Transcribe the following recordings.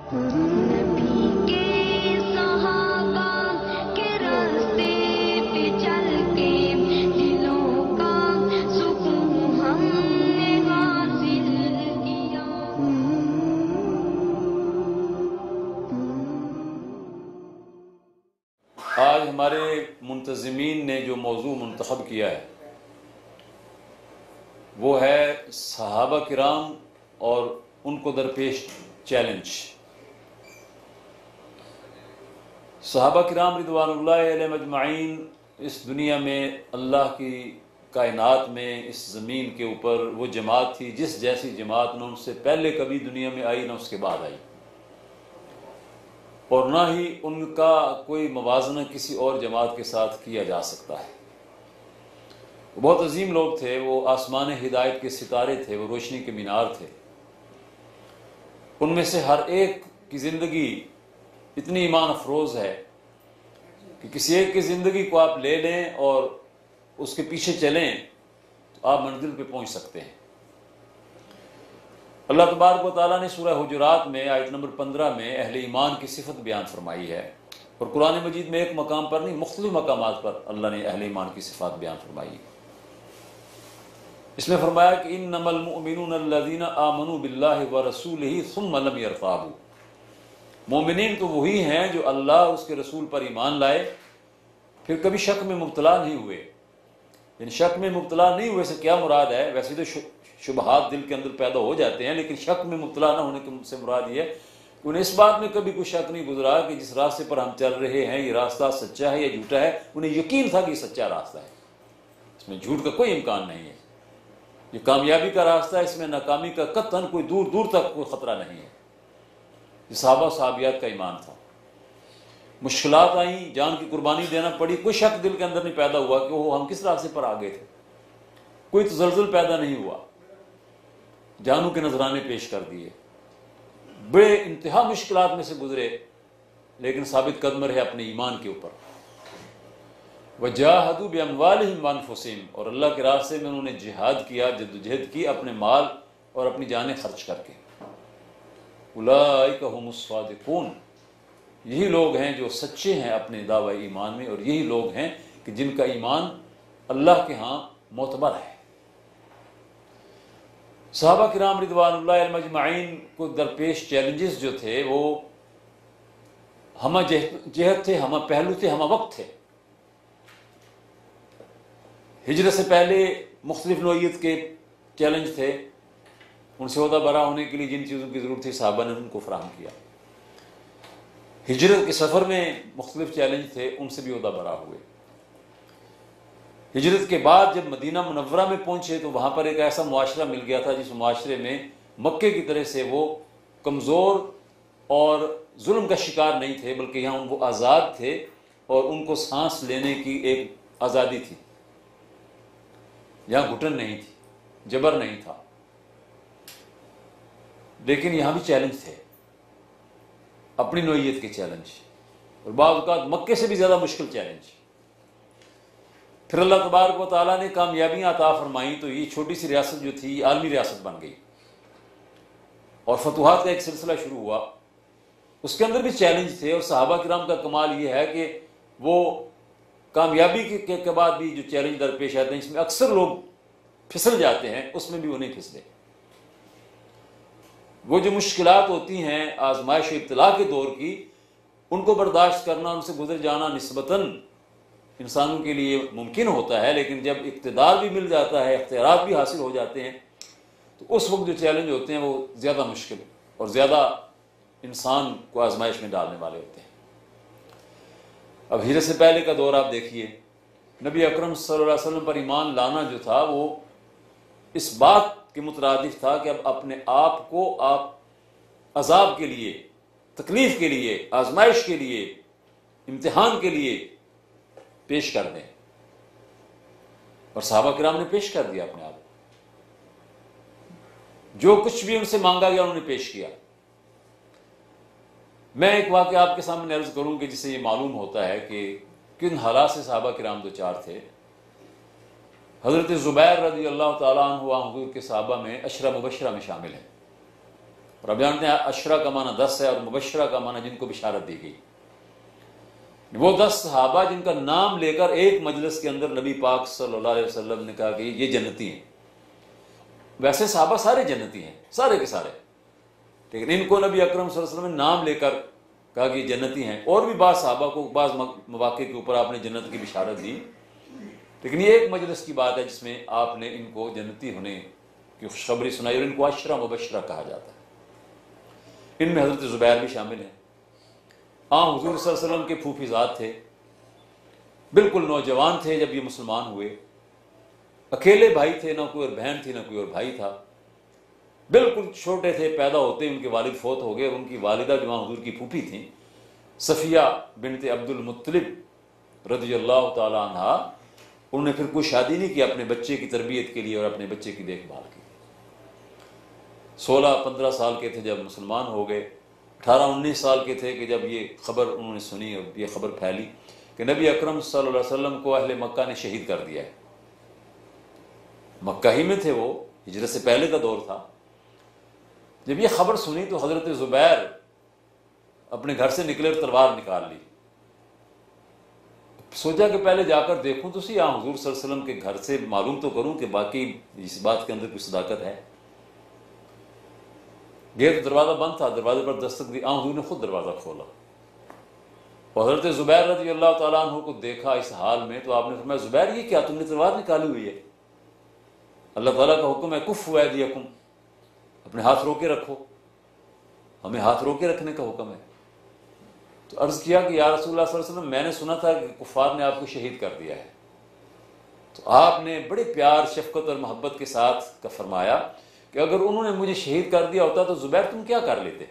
آج ہمارے منتظمین نے جو موضوع منتخب کیا ہے وہ ہے صحابہ کرام اور ان کو درپیش چیلنج۔ صحابہ کرام رضوان اللہ علیہم اجمعین اس دنیا میں اللہ کی کائنات میں اس زمین کے اوپر وہ جماعت تھی جس جیسی جماعت نہ ان سے پہلے کبھی دنیا میں آئی نہ اس کے بعد آئی، اور نہ ہی ان کا کوئی موازنہ کسی اور جماعت کے ساتھ کیا جا سکتا ہے۔ وہ بہت عظیم لوگ تھے، وہ آسمان ہدایت کے ستارے تھے، وہ روشنی کے مینار تھے۔ ان میں سے ہر ایک کی زندگی اتنی ایمان افروز ہے کہ کسی ایک کی زندگی کو آپ لے لیں اور اس کے پیچھے چلیں تو آپ منزل پہ پہنچ سکتے ہیں۔ اللہ تبارک و تعالیٰ نے سورہ حجرات میں آیت نمبر 15 میں اہل ایمان کی صفت بیان فرمائی ہے، اور قرآن مجید میں ایک مقام پر نہیں مختلف مقامات پر اللہ نے اہل ایمان کی صفات بیان فرمائی ہے۔ اس میں فرمایا کہ انما المؤمنون الذین آمنوا باللہ ورسولہ ثم لم یرتابوا، مومنین تو وہی ہیں جو اللہ اس کے رسول پر ایمان لائے پھر کبھی شک میں مبتلا نہیں ہوئے۔ یعنی شک میں مبتلا نہیں ہوئے سے کیا مراد ہے؟ ویسے تو شبہات دل کے اندر پیدا ہو جاتے ہیں، لیکن شک میں مبتلا نہ ہونے سے مراد یہ ہے کہ انہیں اس بات میں کبھی کوئی شک نہیں گزرا کہ جس راستے پر ہم چل رہے ہیں یہ راستہ سچا ہے یا جھوٹا ہے۔ انہیں یقین تھا کہ یہ سچا راستہ ہے، اس میں جھوٹ کا کوئی امکان نہیں ہے، یہ کامیابی کا راستہ ہے، اس میں ناکامی کا قطعاً کوئی دور دور تک کوئی خطرہ نہیں ہے۔ یہ صحابہ و صحابیات کا ایمان تھا۔ مشکلات آئیں، جان کی قربانی دینا پڑی، کوئی شک دل کے اندر نہیں پیدا ہوا کہ وہ ہم کس راستے پر آگے تھے، کوئی تزلزل پیدا نہیں ہوا، جانوں کے نذرانے پیش کر دیے، بڑے انتہا مشکلات میں سے گزرے لیکن ثابت قدم رہے اپنے ایمان کے اوپر۔ وَجَاهَدُوا بِأَمْوَالِهِمْ وَأَنفُسِهِمْ، اور اللہ کے راستے میں انہوں نے جہاد کیا، جدوجہد کی اپنے مال اور اپنی جانیں خرچ کر کے۔ أُولَٰئِكَ هُمُ الصَّادِقُونَ، یہی لوگ ہیں جو سچے ہیں اپنے دعوی ایمان میں، اور یہی لوگ ہیں کہ جن کا ایمان اللہ کے ہاں معتبر ہے۔ صحابہ کرام رضوان اللہ علیہم اجمعین کو درپیش چیلنجز جو تھے وہ ہمہ جہت تھے، ہمہ پہلو تھے، ہمہ وقت تھے۔ ہجرت سے پہلے مختلف نوعیت کے چیلنج تھے، ان سے عہدہ برا ہونے کے لیے جن چیزوں کی ضرورت تھی صحابہ نے ان کو فراہم کیا۔ ہجرت کے سفر میں مختلف چیلنج تھے، ان سے بھی عہدہ برا ہوئے۔ ہجرت کے بعد جب مدینہ منورہ میں پہنچے تو وہاں پر ایک ایسا معاشرہ مل گیا تھا جس معاشرے میں مکے کی طرح سے وہ کمزور اور ظلم کا شکار نہیں تھے، بلکہ یہاں وہ آزاد تھے اور ان کو سانس لینے کی ایک آزادی تھی، یہاں گھٹن نہیں تھی، جبر نہیں تھا۔ لیکن یہاں بھی چیلنج تھے، اپنی نوعیت کے چیلنج، اور بعض اوقات مکے سے بھی زیادہ مشکل چیلنج۔ پھر اللہ تبارک و تعالیٰ نے کامیابیاں عطا فرمائیں تو یہ چھوٹی سی ریاست جو تھی یہ عالمی ریاست بن گئی، اور فتوحات کا ایک سلسلہ شروع ہوا۔ اس کے اندر بھی چیلنج تھے، اور صحابہ کرام کا کمال یہ ہے کہ وہ کامیابی کے بعد بھی جو چیلنج درپیش آتے ہیں اس میں اکثر لوگ پھسل جاتے ہیں، اس میں بھی وہ نہیں پھسلے۔ وہ جو مشکلات ہوتی ہیں آزمائش و ابتلاء کے دور کی، ان کو برداشت کرنا، ان سے گزر جانا نسبتاً انسانوں کے لیے ممکن ہوتا ہے، لیکن جب اقتدار بھی مل جاتا ہے، اختیارات بھی حاصل ہو جاتے ہیں، تو اس وقت جو چیلنج ہوتے ہیں وہ زیادہ مشکل اور زیادہ انسان کو آزمائش میں ڈالنے والے ہوتے ہیں۔ اب ہجرت سے پہلے کا دور آپ دیکھیے، نبی اکرم صلی اللہ علیہ وسلم پر ایمان لانا جو تھا وہ اس بات کے مترادف تھا کہ اب اپنے آپ کو آپ عذاب کے لیے، تکلیف کے لیے، آزمائش کے لیے، امتحان کے لیے پیش کر دیں، اور صحابہ کرام نے پیش کر دیا اپنے آپ کو۔ جو کچھ بھی ان سے مانگا گیا انہوں نے پیش کیا۔ میں ایک واقعہ آپ کے سامنے عرض کروں کہ جس سے یہ معلوم ہوتا ہے کہ کن حالات سے صحابہ کرام دو چار تھے۔ حضرت زبیر رضی اللہ تعالیٰ عنہ حضور کے صحابہ میں عشرہ مبشرہ میں شامل ہیں، اور اب جانتے ہیں عشرہ کا معنی 10 ہے اور مبشرہ کا معنی جن کو بشارت دی گئی. وہ 10 صحابہ جن کا نام لے کر ایک مجلس کے اندر نبی پاک صلی اللہ علیہ وسلم نے کہا کہ یہ جنتی ہیں. ویسے صحابہ سارے جنتی ہیں، سارے کے سارے، لیکن ان کو نبی اکرم صلی اللہ علیہ وسلم نے نام لے کر کہا کہ یہ جنتی ہیں. اور بھی بعض صحابہ کو بعض مواقع کے اوپر آپ نے جنت کی بشارت دی، لیکن یہ ایک مجلس کی بات ہے جس میں آپ نے ان کو جنتی ہونے کی خوشخبری سنائی، اور ان کو عشرہ مبشرہ کہا جاتا ہے. ان میں حضرت زبیر بھی شامل ہیں. حضور صلی اللہ علیہ وسلم کے پھوپھی زاد تھے، بالکل نوجوان تھے جب یہ مسلمان ہوئے، اکیلے بھائی تھے، نہ کوئی اور بہن تھی نہ کوئی اور بھائی تھا، بالکل چھوٹے تھے. پیدا ہوتے ہی ان کے والد فوت ہو گئے، اور ان کی والدہ جو وہاں حضور کی پھوپھی تھیں صفیہ بنت عبد المطلب رضی اللہ تعالی عنہا، انہوں نے پھر کوئی شادی نہیں کی اپنے بچے کی تربیت کے لیے اور اپنے بچے کی دیکھ بھال کے. 16-15 سال کے تھے جب مسلمان ہو گئے، 18-19 سال کے تھے کہ جب یہ خبر انہوں نے سنی اور یہ خبر پھیلی کہ نبی اکرم صلی اللہ علیہ وسلم کو اہل مکہ نے شہید کر دیا ہے. مکہ ہی میں تھے، وہ ہجرت سے پہلے کا دور تھا. جب یہ خبر سنی تو حضرت زبیر اپنے گھر سے نکلے اور تلوار نکال لی. سوچا کہ پہلے جا کر دیکھوں تو سی حضور صلی اللہ علیہ وسلم کے گھر سے معلوم تو کروں کہ باقی اس بات کے اندر کوئی صداقت ہے. گئے تو دروازہ بند تھا، دروازے پر دستک دی، حضور نے خود دروازہ کھولا. اور حضرت زبیر رضی اللہ تعالیٰ عنہ کو دیکھا اس حال میں تو آپ نے فرمایا زبیر یہ کیا، تم نے تلوار نکالی ہوئی ہے؟ اللہ تعالیٰ کا حکم ہے کفوا ایدیکم، اپنے ہاتھ روکے رکھو، ہمیں ہاتھ روکے رکھنے کا حکم ہے. تو عرض کیا کہ یا رسول اللہ صلی اللہ علیہ وسلم میں نے سنا تھا کہ کفار نے آپ کو شہید کر دیا ہے. تو آپ نے بڑے پیار شفقت اور محبت کے ساتھ کا فرمایا کہ اگر انہوں نے مجھے شہید کر دیا ہوتا تو زبیر تم کیا کر لیتے؟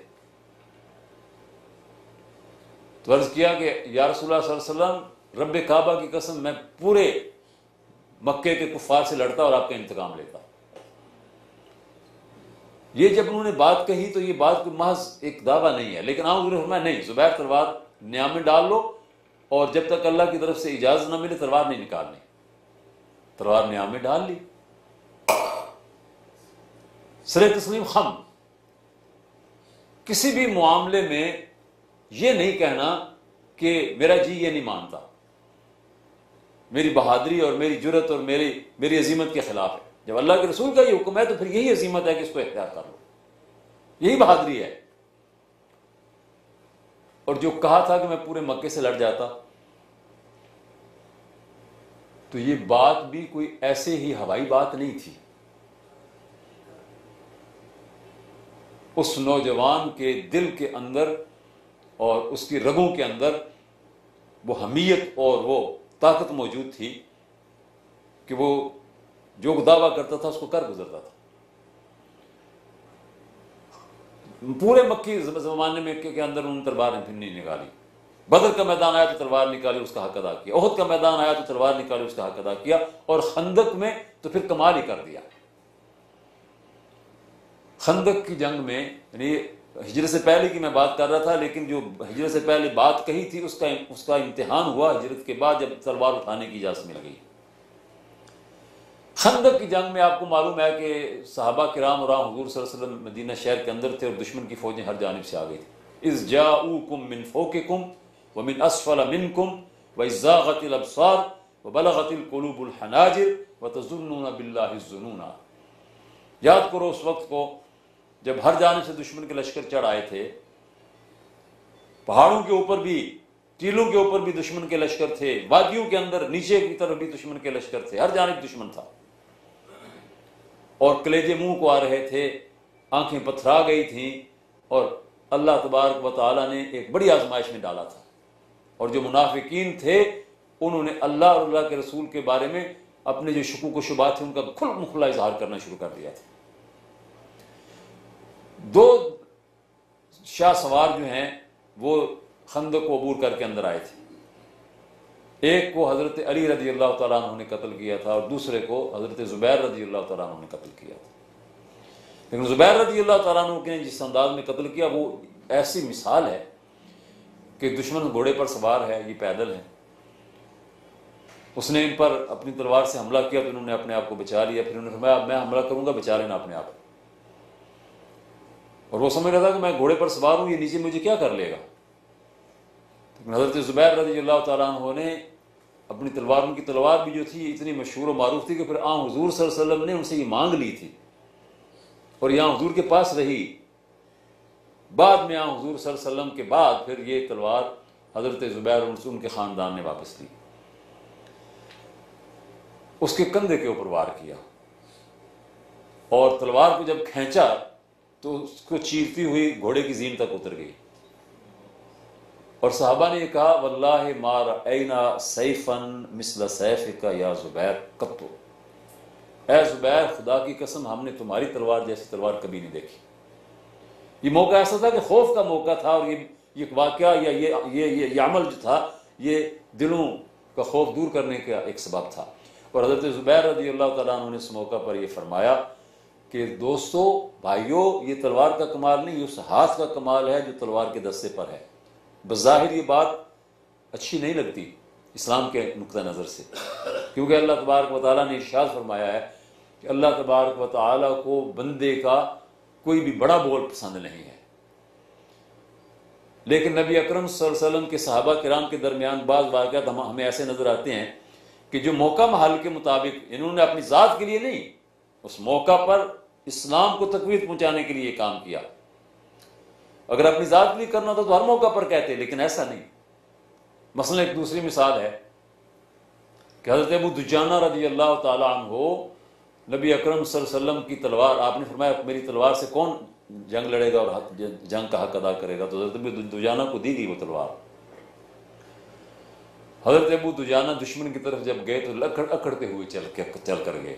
تو عرض کیا کہ یا رسول اللہ صلی اللہ علیہ وسلم رب کعبہ کی قسم میں پورے مکے کے کفار سے لڑتا اور آپ کا انتقام لیتا. یہ جب انہوں نے بات کہی تو یہ بات کوئی محض ایک دعویٰ نہیں ہے، لیکن حضور نے فرمایا نہیں زبیر تلوار نیام میں ڈال لو، اور جب تک اللہ کی طرف سے اجازت نہ ملے تلوار نہیں نکالنی. تلوار نیام میں ڈال لی. سر تسلیم خم، کسی بھی معاملے میں یہ نہیں کہنا کہ میرا جی یہ نہیں مانتا، میری بہادری اور میری جرت اور میری عظیمت کے خلاف ہے. جب اللہ کے رسول کا یہ حکم ہے تو پھر یہی عظیمت ہے کہ اس کو اختیار کر لو، یہی بہادری ہے. اور جو کہا تھا کہ میں پورے مکے سے لڑ جاتا، تو یہ بات بھی کوئی ایسے ہی ہوائی بات نہیں تھی. اس نوجوان کے دل کے اندر اور اس کی رگوں کے اندر وہ حمیت اور وہ طاقت موجود تھی کہ وہ جو دعویٰ کرتا تھا اس کو کر گزرتا تھا. پورے مکی زمانے میں کے اندر انہوں نے تلوار نہیں نکالی. بدر کا میدان آیا تو تلوار نکالی، اس کا حق ادا کیا. احد کا میدان آیا تو تلوار نکالی، اس کا حق ادا کیا. اور خندق میں تو پھر کمال ہی کر دیا. خندق کی جنگ میں، یعنی ہجرت سے پہلے کی میں بات کر رہا تھا، لیکن جو ہجرت سے پہلے بات کہی تھی اس کا امتحان ہوا ہجرت کے بعد جب تلوار اٹھانے کی اجازت مل گئی. خندق کی جنگ میں آپ کو معلوم ہے کہ صحابہ کرام اور حضور صلی اللہ علیہ وسلم مدینہ شہر کے اندر تھے اور دشمن کی فوجیں ہر جانب سے آ گئی تھیں. اذ جاؤکم من فوقکم ومن اسفل منکم واذ زاغت الابصار وبلغت القلوب الحناجر وتظنون باللہ الظنون. یاد کرو اس وقت کو جب ہر جانب سے دشمن کے لشکر چڑھ آئے تھے، پہاڑوں کے اوپر بھی، ٹیلوں کے اوپر بھی دشمن کے لشکر تھے، وادیوں کے اندر نیچے کی طرف بھی دشمن کے لشکر تھے، ہر جانب دشمن تھا. اور کلیجے منہ کو آ رہے تھے، آنکھیں پتھرا گئی تھیں، اور اللہ تبارک و تعالیٰ نے ایک بڑی آزمائش میں ڈالا تھا. اور جو منافقین تھے انہوں نے اللہ اور اللہ کے رسول کے بارے میں اپنے جو شکوک و شبہات تھے ان کا کھل مکھلا اظہار کرنا شروع کر دیا تھا. دو شاہ سوار جو ہیں وہ خندق کو عبور کر کے اندر آئے تھے. ایک کو حضرت علی رضی اللہ تعالیٰ عنہ نے قتل کیا تھا اور دوسرے کو حضرت زبیر رضی اللہ تعالیٰ عنہ نے قتل کیا تھا. لیکن زبیر رضی اللہ تعالیٰ عنہ نے جس انداز میں قتل کیا وہ ایسی مثال ہے کہ دشمن گھوڑے پر سوار ہے، یہ پیدل ہے. اس نے ان پر اپنی تلوار سے حملہ کیا تو انہوں نے اپنے آپ کو بچا لیا. پھر انہوں نے فرمایا میں حملہ کروں گا، بچا لینا اپنے آپ. اور وہ سمجھ رہا تھا کہ میں گھوڑے پر سوار ہوں، یہ نیچے مجھے کیا کر لے گا. لیکن حضرت زبیر رضی اللہ تعالیٰ عنہ نے اپنی تلوار، ان کی تلوار بھی جو تھی اتنی مشہور و معروف تھی کہ پھر حضور صلی اللہ علیہ وسلم نے ان سے یہ مانگ لی تھی اور یہاں حضور کے پاس رہی. بعد میں حضور صلی اللہ علیہ وسلم کے بعد پھر یہ تلوار حضرت زبیر اور ان کے خاندان نے واپس لی. اس کے کندھے کے اوپر وار کیا اور تلوار کو جب کھینچا تو اس کو چیرتی ہوئی گھوڑے کی زین تک اتر گئی. اور صحابہ نے یہ کہا واللہ ما رأینا سیفا مثل سیفک یا زبیر قط، اے زبیر خدا کی قسم ہم نے تمہاری تلوار جیسی تلوار کبھی نہیں دیکھی. یہ موقع ایسا تھا کہ خوف کا موقع تھا، اور یہ واقعہ یا یہ عمل جو تھا یہ دلوں کا خوف دور کرنے کا ایک سبب تھا. اور حضرت زبیر رضی اللہ تعالیٰ عنہ نے اس موقع پر یہ فرمایا کہ دوستو، بھائیو، یہ تلوار کا کمال نہیں، یہ اس ہاتھ کا کمال ہے جو تلوار کے دستے پر ہے. بظاہر یہ بات اچھی نہیں لگتی اسلام کے نقطہ نظر سے، کیونکہ اللہ تبارک و تعالیٰ نے ارشاد فرمایا ہے کہ اللہ تبارک و تعالیٰ کو بندے کا کوئی بھی بڑا بول پسند نہیں ہے. لیکن نبی اکرم صلی اللہ علیہ وسلم کے صحابہ کرام کے درمیان بعض واقعات ہمیں ایسے نظر آتے ہیں کہ جو موقع محل کے مطابق انہوں نے اپنی ذات کے لیے نہیں، اس موقع پر اسلام کو تقویت پہنچانے کے لیے کام کیا. اگر اپنی ذات کے لیے کرنا تو ہر موقع پر کہتے، لیکن ایسا نہیں. مثلا ایک دوسری مثال ہے کہ حضرت ابو دجانہ رضی اللہ تعالیٰ عنہ نبی اکرم صلی اللہ علیہ وسلم کی تلوار، آپ نے فرمایا میری تلوار سے کون جنگ لڑے گا اور جنگ کا حق ادا کرے گا، تو حضرت ابو دجانہ کو دی گئی وہ تلوار. حضرت ابو دجانہ دشمن کی طرف جب گئے تو اکڑتے ہوئے چل کر گئے.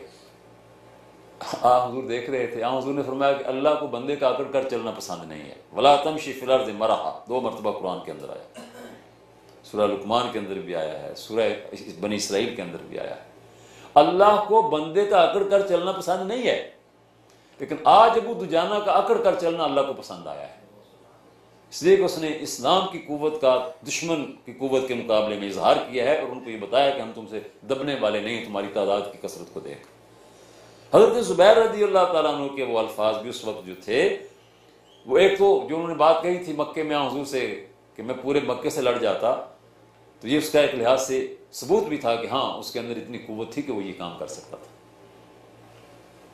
حضور دیکھ رہے تھے. حضور نے فرمایا کہ اللہ کو بندے کا اکڑ کر چلنا پسند نہیں ہے. ولا تمشی فی الارض مرحا 2 مرتبہ قرآن کے اندر آیا، سورہ لقمان کے اندر بھی آیا ہے، سورہ بنی اسرائیل کے اندر بھی آیا ہے. اللہ کو بندے کا اکڑ کر چلنا پسند نہیں ہے، لیکن آج ابو دجانہ کا اکڑ کر چلنا اللہ کو پسند آیا ہے، اس لیے کہ اس نے اسلام کی قوت کا دشمن کی قوت کے مقابلے میں اظہار کیا ہے اور ان کو یہ بتایا کہ ہم تم سے دبنے والے نہیں، تمہاری تعداد کی کثرت کو دیکھ. حضرت زبیر رضی اللہ تعالیٰ عنہ کے وہ الفاظ بھی اس وقت جو تھے، وہ ایک تو جو انہوں نے بات کہی تھی مکے میں حضور سے کہ میں پورے مکے سے لڑ جاتا، تو یہ اس کا ایک لحاظ سے ثبوت بھی تھا کہ ہاں اس کے اندر اتنی قوت تھی کہ وہ یہ کام کر سکتا تھا.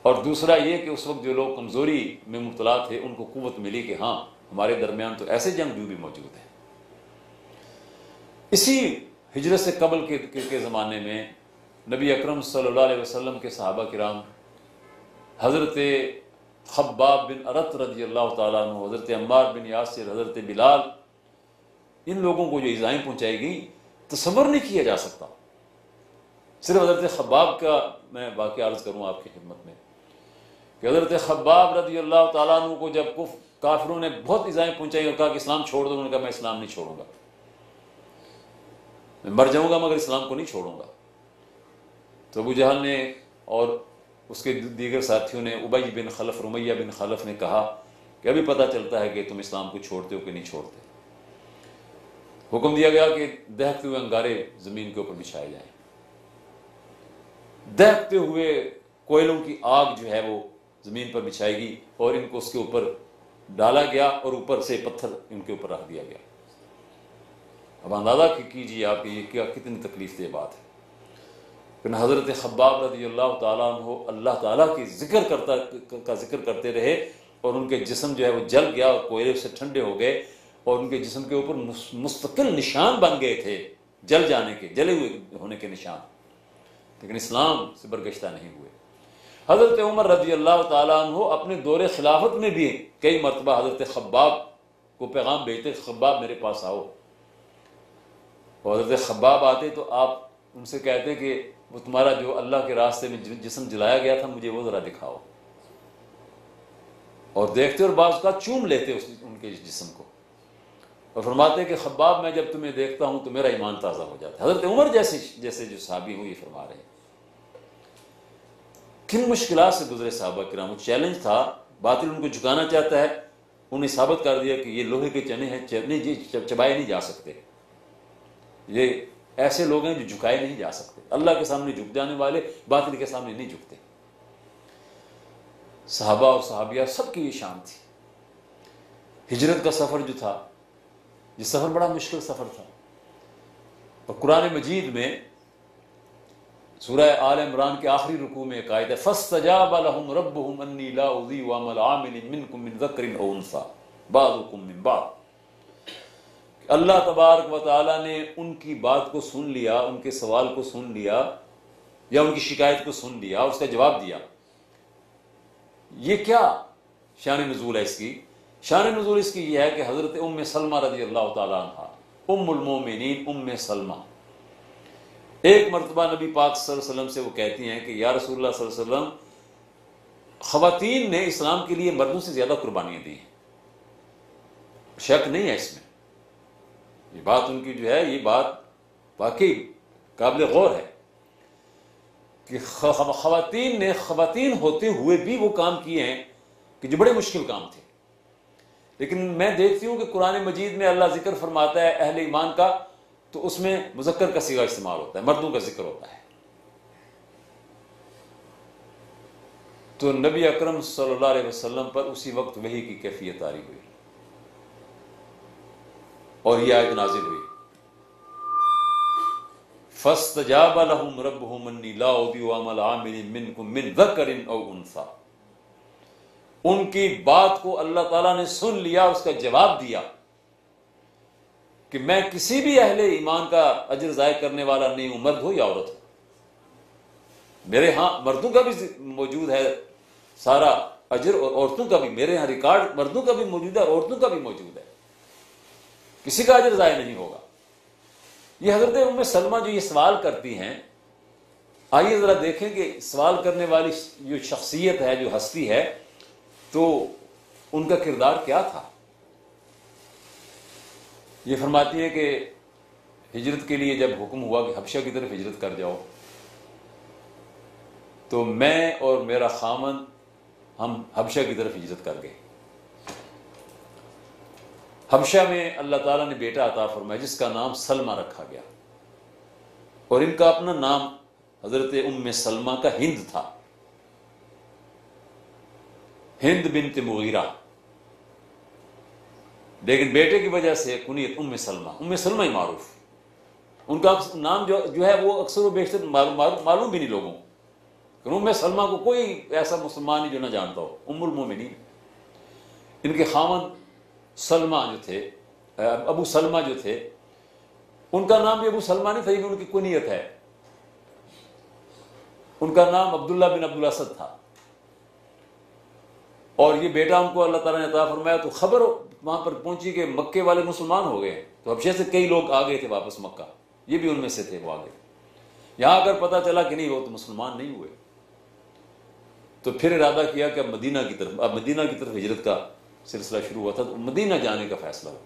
اور دوسرا یہ کہ اس وقت جو لوگ کمزوری میں مبتلا تھے ان کو قوت ملی کہ ہاں ہمارے درمیان تو ایسے جنگجو بھی موجود ہیں. اسی ہجرت سے قبل کے زمانے میں نبی اکرم صلی اللہ علیہ وسلم کے صحابہ کرام حضرت خباب بن ارت رضی اللہ تعالیٰ عنہ، حضرت عمار بن یاسر، حضرت بلال، ان لوگوں کو جو ایذائیں پہنچائی گئیں تصور نہیں کیا جا سکتا. صرف حضرت خباب کا میں واقعہ عرض کروں آپ کی خدمت میں کہ حضرت خباب رضی اللہ تعالیٰ عنہ کو جب کافروں نے بہت ایذائیں پہنچائی اور کہا کہ اسلام چھوڑ دو، انہوں نے کہا میں اسلام نہیں چھوڑوں گا، میں مر جاؤں گا مگر اسلام کو نہیں چھوڑوں گا. تو ابو جہل نے اور اس کے دیگر ساتھیوں نے، ابی بن خلف، رمیہ بن خلف نے کہا کہ ابھی پتہ چلتا ہے کہ تم اسلام کو چھوڑتے ہو کہ نہیں چھوڑتے. حکم دیا گیا کہ دہکتے ہوئے انگارے زمین کے اوپر بچھائے جائیں. دہکتے ہوئے کوئلوں کی آگ جو ہے وہ زمین پر بچھائی گئی اور ان کو اس کے اوپر ڈالا گیا اور اوپر سے پتھر ان کے اوپر رکھ دیا گیا. اب اندازہ کیجیے آپ یہ کیا کتنی تکلیف دہ بات ہے. لیکن حضرت خباب رضی اللہ تعالیٰ عنہ اللہ تعالیٰ کی ذکر کرتے رہے اور ان کے جسم جو ہے وہ جل گیا اور کوئلے سے ٹھنڈے ہو گئے اور ان کے جسم کے اوپر مستقل نشان بن گئے تھے جل جانے کے، جلے ہوئے ہونے کے نشان، لیکن اسلام سے برگشتہ نہیں ہوئے. حضرت عمر رضی اللہ تعالیٰ عنہ اپنے دور خلافت میں بھی کئی مرتبہ حضرت خباب کو پیغام بھیجتے، خباب میرے پاس آؤ. اور حضرت خباب آتے تو آپ ان سے کہتے کہ وہ تمہارا جو اللہ کے راستے میں جسم جلایا گیا تھا مجھے وہ ذرا دکھاؤ. اور دیکھتے اور بعض کا چوم لیتے ان کے جسم کو اور فرماتے کہ خباب میں جب تمہیں دیکھتا ہوں تو میرا ایمان تازہ ہو جاتا ہے. حضرت عمر جیسے جو صحابی ہوں یہ فرما رہے ہیں. کن مشکلات سے گزرے صحابہ کرام. وہ چیلنج تھا، باطل ان کو جھکانا چاہتا ہے، انہیں ثابت کر دیا کہ یہ لوہے کے چنے ہیں، چبائے نہیں جا سکتے. یہ ایسے لوگ ہیں جو جھکائے نہیں جا سکتے. اللہ کے سامنے جھک جانے والے باطل کے سامنے نہیں جھکتے. صحابہ اور صحابیہ سب کی یہ شان تھی. ہجرت کا سفر جو تھا یہ سفر بڑا مشکل سفر تھا، اور قرآن مجید میں سورہ آل عمران کے آخری رکوع میں ایک آیت ہے فَاسْتَجَابَ لَهُمْ رَبُّهُمْ أَنِّي لَا أُضِيعُ عَمَلَ عَامِلٍ مِّنكُم مِّن ذَكَرٍ أَوْ أُنثَىٰ بَعْضُكُم مِّن بَعْضٍ۔ اللہ تبارک و تعالیٰ نے ان کی بات کو سن لیا، ان کے سوال کو سن لیا یا ان کی شکایت کو سن لیا، اس کا جواب دیا۔ یہ کیا شان نزول ہے اس کی؟ شان نزول اس کی یہ ہے کہ حضرت ام سلمہ رضی اللہ تعالیٰ عنہ، ام المومنین ام سلمہ، ایک مرتبہ نبی پاک صلی اللہ علیہ وسلم سے وہ کہتی ہیں کہ یا رسول اللہ صلی اللہ علیہ وسلم، خواتین نے اسلام کے لیے مردوں سے زیادہ قربانیاں دی ہیں، شک نہیں ہے اس میں، یہ بات ان کی جو ہے یہ بات واقعی قابل غور ہے کہ خواتین ہوتے ہوئے بھی وہ کام کیے ہیں کہ جو بڑے مشکل کام تھے۔ لیکن میں دیکھتی ہوں کہ قرآن مجید میں اللہ ذکر فرماتا ہے اہل ایمان کا تو اس میں مذکر کا صیغہ استعمال ہوتا ہے، مردوں کا ذکر ہوتا ہے۔ تو نبی اکرم صلی اللہ علیہ وسلم پر اسی وقت وحی کی کیفیت طاری ہوئی اور یہ آیت نازل ہوئی فَاسْتَجَابَ لَهُمْ رَبُّهُمْ أَنِّي لَا أُضِيعُ عَمَلَ عَامِلٍ مِّنكُم مِّن ذَكَرٍ أَوْ أُنثَىٰ۔ ان کی بات کو اللہ تعالیٰ نے سن لیا، اس کا جواب دیا کہ میں کسی بھی اہل ایمان کا اجر ضائع کرنے والا نہیں ہوں، مرد ہو یا عورت ہو۔ میرے ہاں مردوں کا بھی موجود ہے سارا اجر اور عورتوں کا بھی، میرے ہاں ریکارڈ مردوں کا بھی موجود ہے اور عورتوں کا بھی موجود ہے، کسی کا اجر ضائع نہیں ہوگا۔ یہ حضرت ام سلمہ جو یہ سوال کرتی ہیں، آئیے ذرا دیکھیں کہ سوال کرنے والی جو شخصیت ہے، جو ہستی ہے، تو ان کا کردار کیا تھا۔ یہ فرماتی ہیں کہ ہجرت کے لیے جب حکم ہوا کہ حبشہ کی طرف ہجرت کر جاؤ تو میں اور میرا خامن ہم حبشہ کی طرف ہجرت کر گئے۔ حبشہ میں اللہ تعالیٰ نے بیٹا عطا فرمایا جس کا نام سلمہ رکھا گیا، اور ان کا اپنا نام حضرت ام سلمہ کا ہند تھا، ہند بنت مغیرہ، لیکن بیٹے کی وجہ سے کنیت ام سلمہ ہی معروف۔ ان کا نام جو ہے وہ اکثر و بیشتر معلوم بھی نہیں لوگوں کو، ام سلمہ کو کوئی ایسا مسلمان نہیں جو نہ جانتا ہو، ام المومنین۔ ان کے خامن سلمہ جو تھے، ابو سلمہ جو تھے، ان کا نام بھی ابو سلمہ نہیں تھا، یہ ان کی کنیت ہے، ان کا نام عبداللہ بن عبد الاسد تھا، اور یہ بیٹا ان کو اللہ تعالیٰ نے عطا فرمایا۔ تو خبر وہاں پر پہنچی کہ مکے والے مسلمان ہو گئے، تو حبشہ سے کئی لوگ آ گئے تھے واپس مکہ، یہ بھی ان میں سے تھے، وہ آگے یہاں اگر پتہ چلا کہ نہیں وہ تو مسلمان نہیں ہوئے، تو پھر ارادہ کیا کہ اب مدینہ کی طرف ہجرت کا سلسلہ شروع ہوا تھا، تو مدینہ جانے کا فیصلہ ہوا۔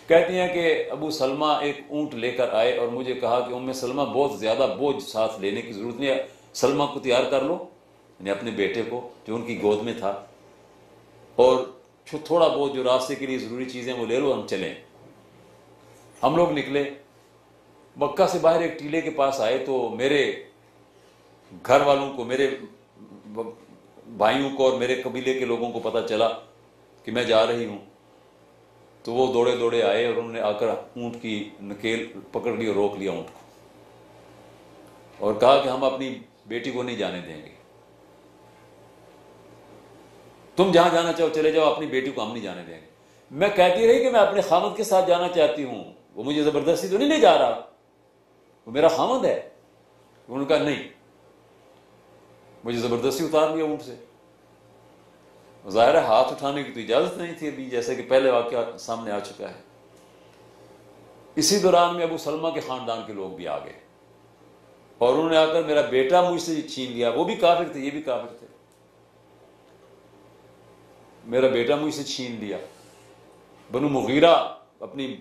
کہتی ہیں کہ ابو سلمہ ایک اونٹ لے کر آئے اور مجھے کہا کہ ام سلمہ بہت زیادہ بوجھ ساتھ لینے کی ضرورت نہیں ہے، سلمہ کو تیار کر لو، یعنی اپنے بیٹے کو جو ان کی گود میں تھا، اور تھوڑا بہت جو راستے کے لیے ضروری چیزیں وہ لے لو، ہم چلیں۔ ہم لوگ نکلے، مکہ سے باہر ایک ٹیلے کے پاس آئے تو میرے گھر والوں کو، میرے بھائیوں کو اور میرے قبیلے کے لوگوں کو پتہ چلا کہ میں جا رہی ہوں، تو وہ دوڑے دوڑے آئے اور انہوں نے آ کر اونٹ کی نکیل پکڑ لی اور روک لیا اونٹ کو، اور کہا کہ ہم اپنی بیٹی کو نہیں جانے دیں گے، تم جہاں جانا چاہو چلے جاؤ، اپنی بیٹی کو ہم نہیں جانے دیں گے۔ میں کہتی رہی کہ میں اپنے خامد کے ساتھ جانا چاہتی ہوں، وہ مجھے زبردستی تو نہیں لے جا رہا، وہ میرا خامد ہے۔ انہوں نے کہا نہیں، مجھے زبردستی اتار لیا اونٹ سے۔ ظاہر ہے ہاتھ اٹھانے کی تو اجازت نہیں تھی ابھی، جیسے کہ پہلے واقعہ سامنے آ چکا ہے۔ اسی دوران میں ابو سلمہ کے خاندان کے لوگ بھی آ گئے اور انہوں نے آ کر میرا بیٹا مجھ سے چھین لیا، وہ بھی کافر تھے، یہ بھی کافر تھے، میرا بیٹا مجھ سے چھین لیا۔ بنو مغیرہ اپنی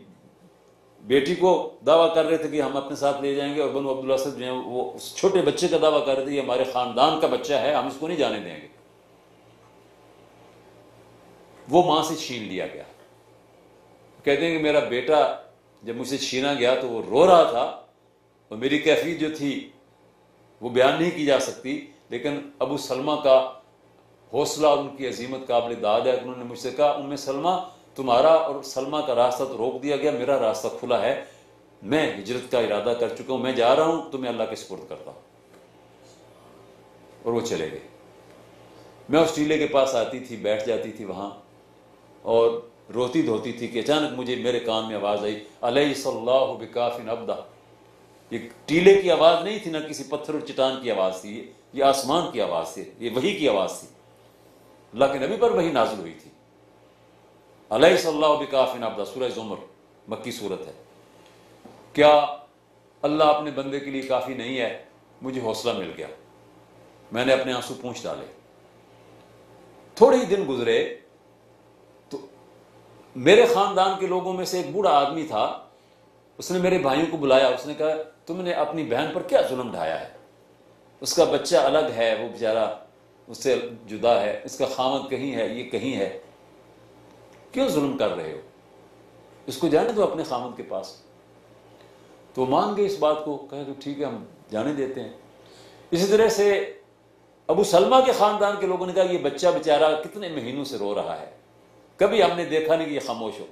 بیٹی کو دعویٰ کر رہے تھے کہ ہم اپنے ساتھ لے جائیں گے، اور بنو عبد الاسد جو ہیں وہ اس چھوٹے بچے کا دعویٰ کر رہے تھے یہ ہمارے خاندان کا بچہ ہے، ہم اس کو نہیں جانے دیں گے۔ وہ ماں سے چھین لیا گیا۔ کہتے ہیں کہ میرا بیٹا جب مجھ سے چھینا گیا تو وہ رو رہا تھا، اور میری کیفیت جو تھی وہ بیان نہیں کی جا سکتی، لیکن ابو سلمہ کا حوصلہ اور ان کی عظیمت قابل داد ہے۔ انہوں نے مجھ سے کہا ام سلمہ تمہارا اور سلمہ کا راستہ تو روک دیا گیا، میرا راستہ کھلا ہے، میں ہجرت کا ارادہ کر چکا ہوں، میں جا رہا ہوں، تمہیں اللہ کے سپرد کرتا ہوں۔ اور وہ چلے گئے۔ میں اس ٹیلے کے پاس آتی تھی، بیٹھ جاتی تھی وہاں اور روتی دھوتی تھی کہ اچانک مجھے میرے کان میں آواز آئی، الیس اللہ بکاف عبدہ۔ یہ ٹیلے کی آواز نہیں تھی، نہ کسی پتھر اور چٹان کی آواز تھی، یہ آسمان کی آواز تھی، یہ وحی کی آواز تھی، اللہ کے نبی پر وحی نازل ہوئی تھی۔ الیس اللہ بکاف عبدہ، سورہ زمر، مکی صورت ہے۔ کیا اللہ اپنے بندے کے لیے کافی نہیں ہے؟ مجھے حوصلہ مل گیا، میں نے اپنے آنسو پونچھ ڈالے۔ تھوڑے ہی دن گزرے تو میرے خاندان کے لوگوں میں سے ایک بوڑھا آدمی تھا، اس نے میرے بھائیوں کو بلایا، اس نے کہا تم نے اپنی بہن پر کیا ظلم ڈھایا ہے؟ اس کا بچہ الگ ہے، وہ بیچارہ اس سے جدا ہے، اس کا خامد کہیں ہے، یہ کہیں ہے، کیوں ظلم کر رہے ہو؟ اس کو جانے دو اپنے خامد کے پاس۔ تو وہ مان گئے اس بات کو، کہا کہ ٹھیک ہے ہم جانے دیتے ہیں۔ اسی طرح سے ابو سلمہ کے خاندان کے لوگوں نے کہا یہ بچہ بیچارہ کتنے مہینوں سے رو رہا ہے، کبھی ہم نے دیکھا نہیں کہ یہ خاموش ہو،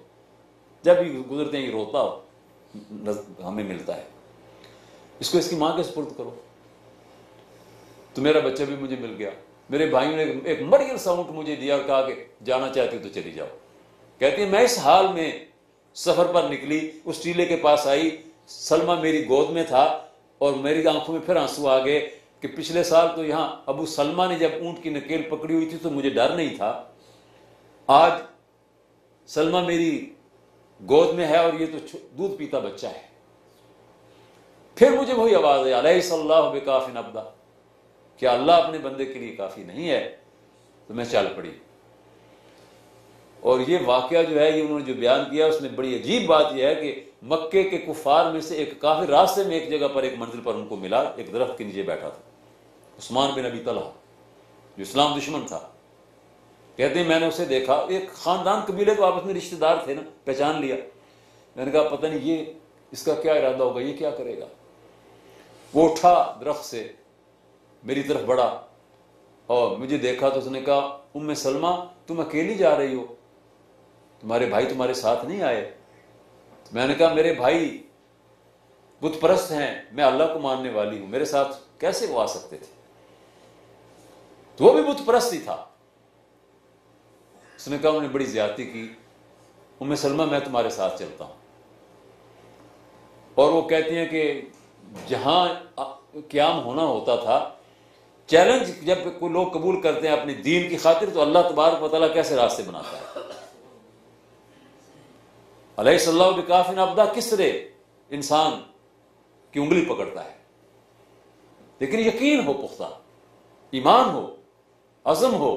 جب بھی گزرتے ہیں یہ روتا ہو، ہمیں ملتا ہے، اس کو اس کی ماں کے سپرد کرو۔ تو میرا بچہ بھی مجھے مل گیا۔ میرے بھائیوں نے ایک مڑیل سا اونٹ مجھے دیا اور کہا کہ جانا چاہتی ہو تو چلی جاؤ۔ کہتی ہے میں اس حال میں سفر پر نکلی، اس ٹیلے کے پاس آئی، سلمہ میری گود میں تھا اور میری آنکھوں میں پھر آنسو آ گئے کہ پچھلے سال تو یہاں ابو سلمہ نے جب اونٹ کی نکیل پکڑی ہوئی تھی تو مجھے ڈر نہیں تھا، آج سلمہ میری گود میں ہے اور یہ تو دودھ پیتا بچہ ہے۔ پھر مجھے وہی آواز ہے، الیس اللہ بکاف عبدہ، کیا اللہ اپنے بندے کے لیے کافی نہیں ہے؟ تو میں چل پڑی۔ اور یہ واقعہ جو ہے، یہ انہوں نے جو بیان کیا، اس میں بڑی عجیب بات یہ ہے کہ مکے کے کفار میں سے ایک کافر راستے میں ایک جگہ پر ایک منزل پر ان کو ملا، ایک درخت کے نیچے بیٹھا تھا، عثمان بن ابی طلحہ جو اسلام دشمن تھا۔ کہتے ہیں میں نے اسے دیکھا، ایک خاندان قبیلے تو آپس میں رشتہ دار تھے نا، پہچان لیا۔ میں نے کہا پتہ نہیں یہ اس کا کیا ارادہ ہوگا، یہ کیا کرے گا۔ وہ اٹھا درخت سے، میری طرف بڑھا اور مجھے دیکھا تو اس نے کہا ام سلمہ تم اکیلی جا رہی ہو، تمہارے بھائی تمہارے ساتھ نہیں آئے؟ میں نے کہا میرے بھائی بت پرست ہیں، میں اللہ کو ماننے والی ہوں، میرے ساتھ کیسے وہ آ سکتے تھے؟ تو وہ بھی بت پرست ہی تھا۔ اس نے کہا انہوں نے بڑی زیادتی کی، ام سلمہ میں تمہارے ساتھ چلتا ہوں۔ اور وہ کہتی ہیں کہ جہاں قیام ہونا ہوتا تھا، چیلنج جب کوئی لوگ قبول کرتے ہیں اپنے دین کی خاطر تو اللہ تبارک و تعالیٰ کیسے راستے بناتا ہے۔ الیس اللہ بکاف عبدہ کس طرح انسان کی انگلی پکڑتا ہے، لیکن یقین ہو، پختہ ایمان ہو، عزم ہو،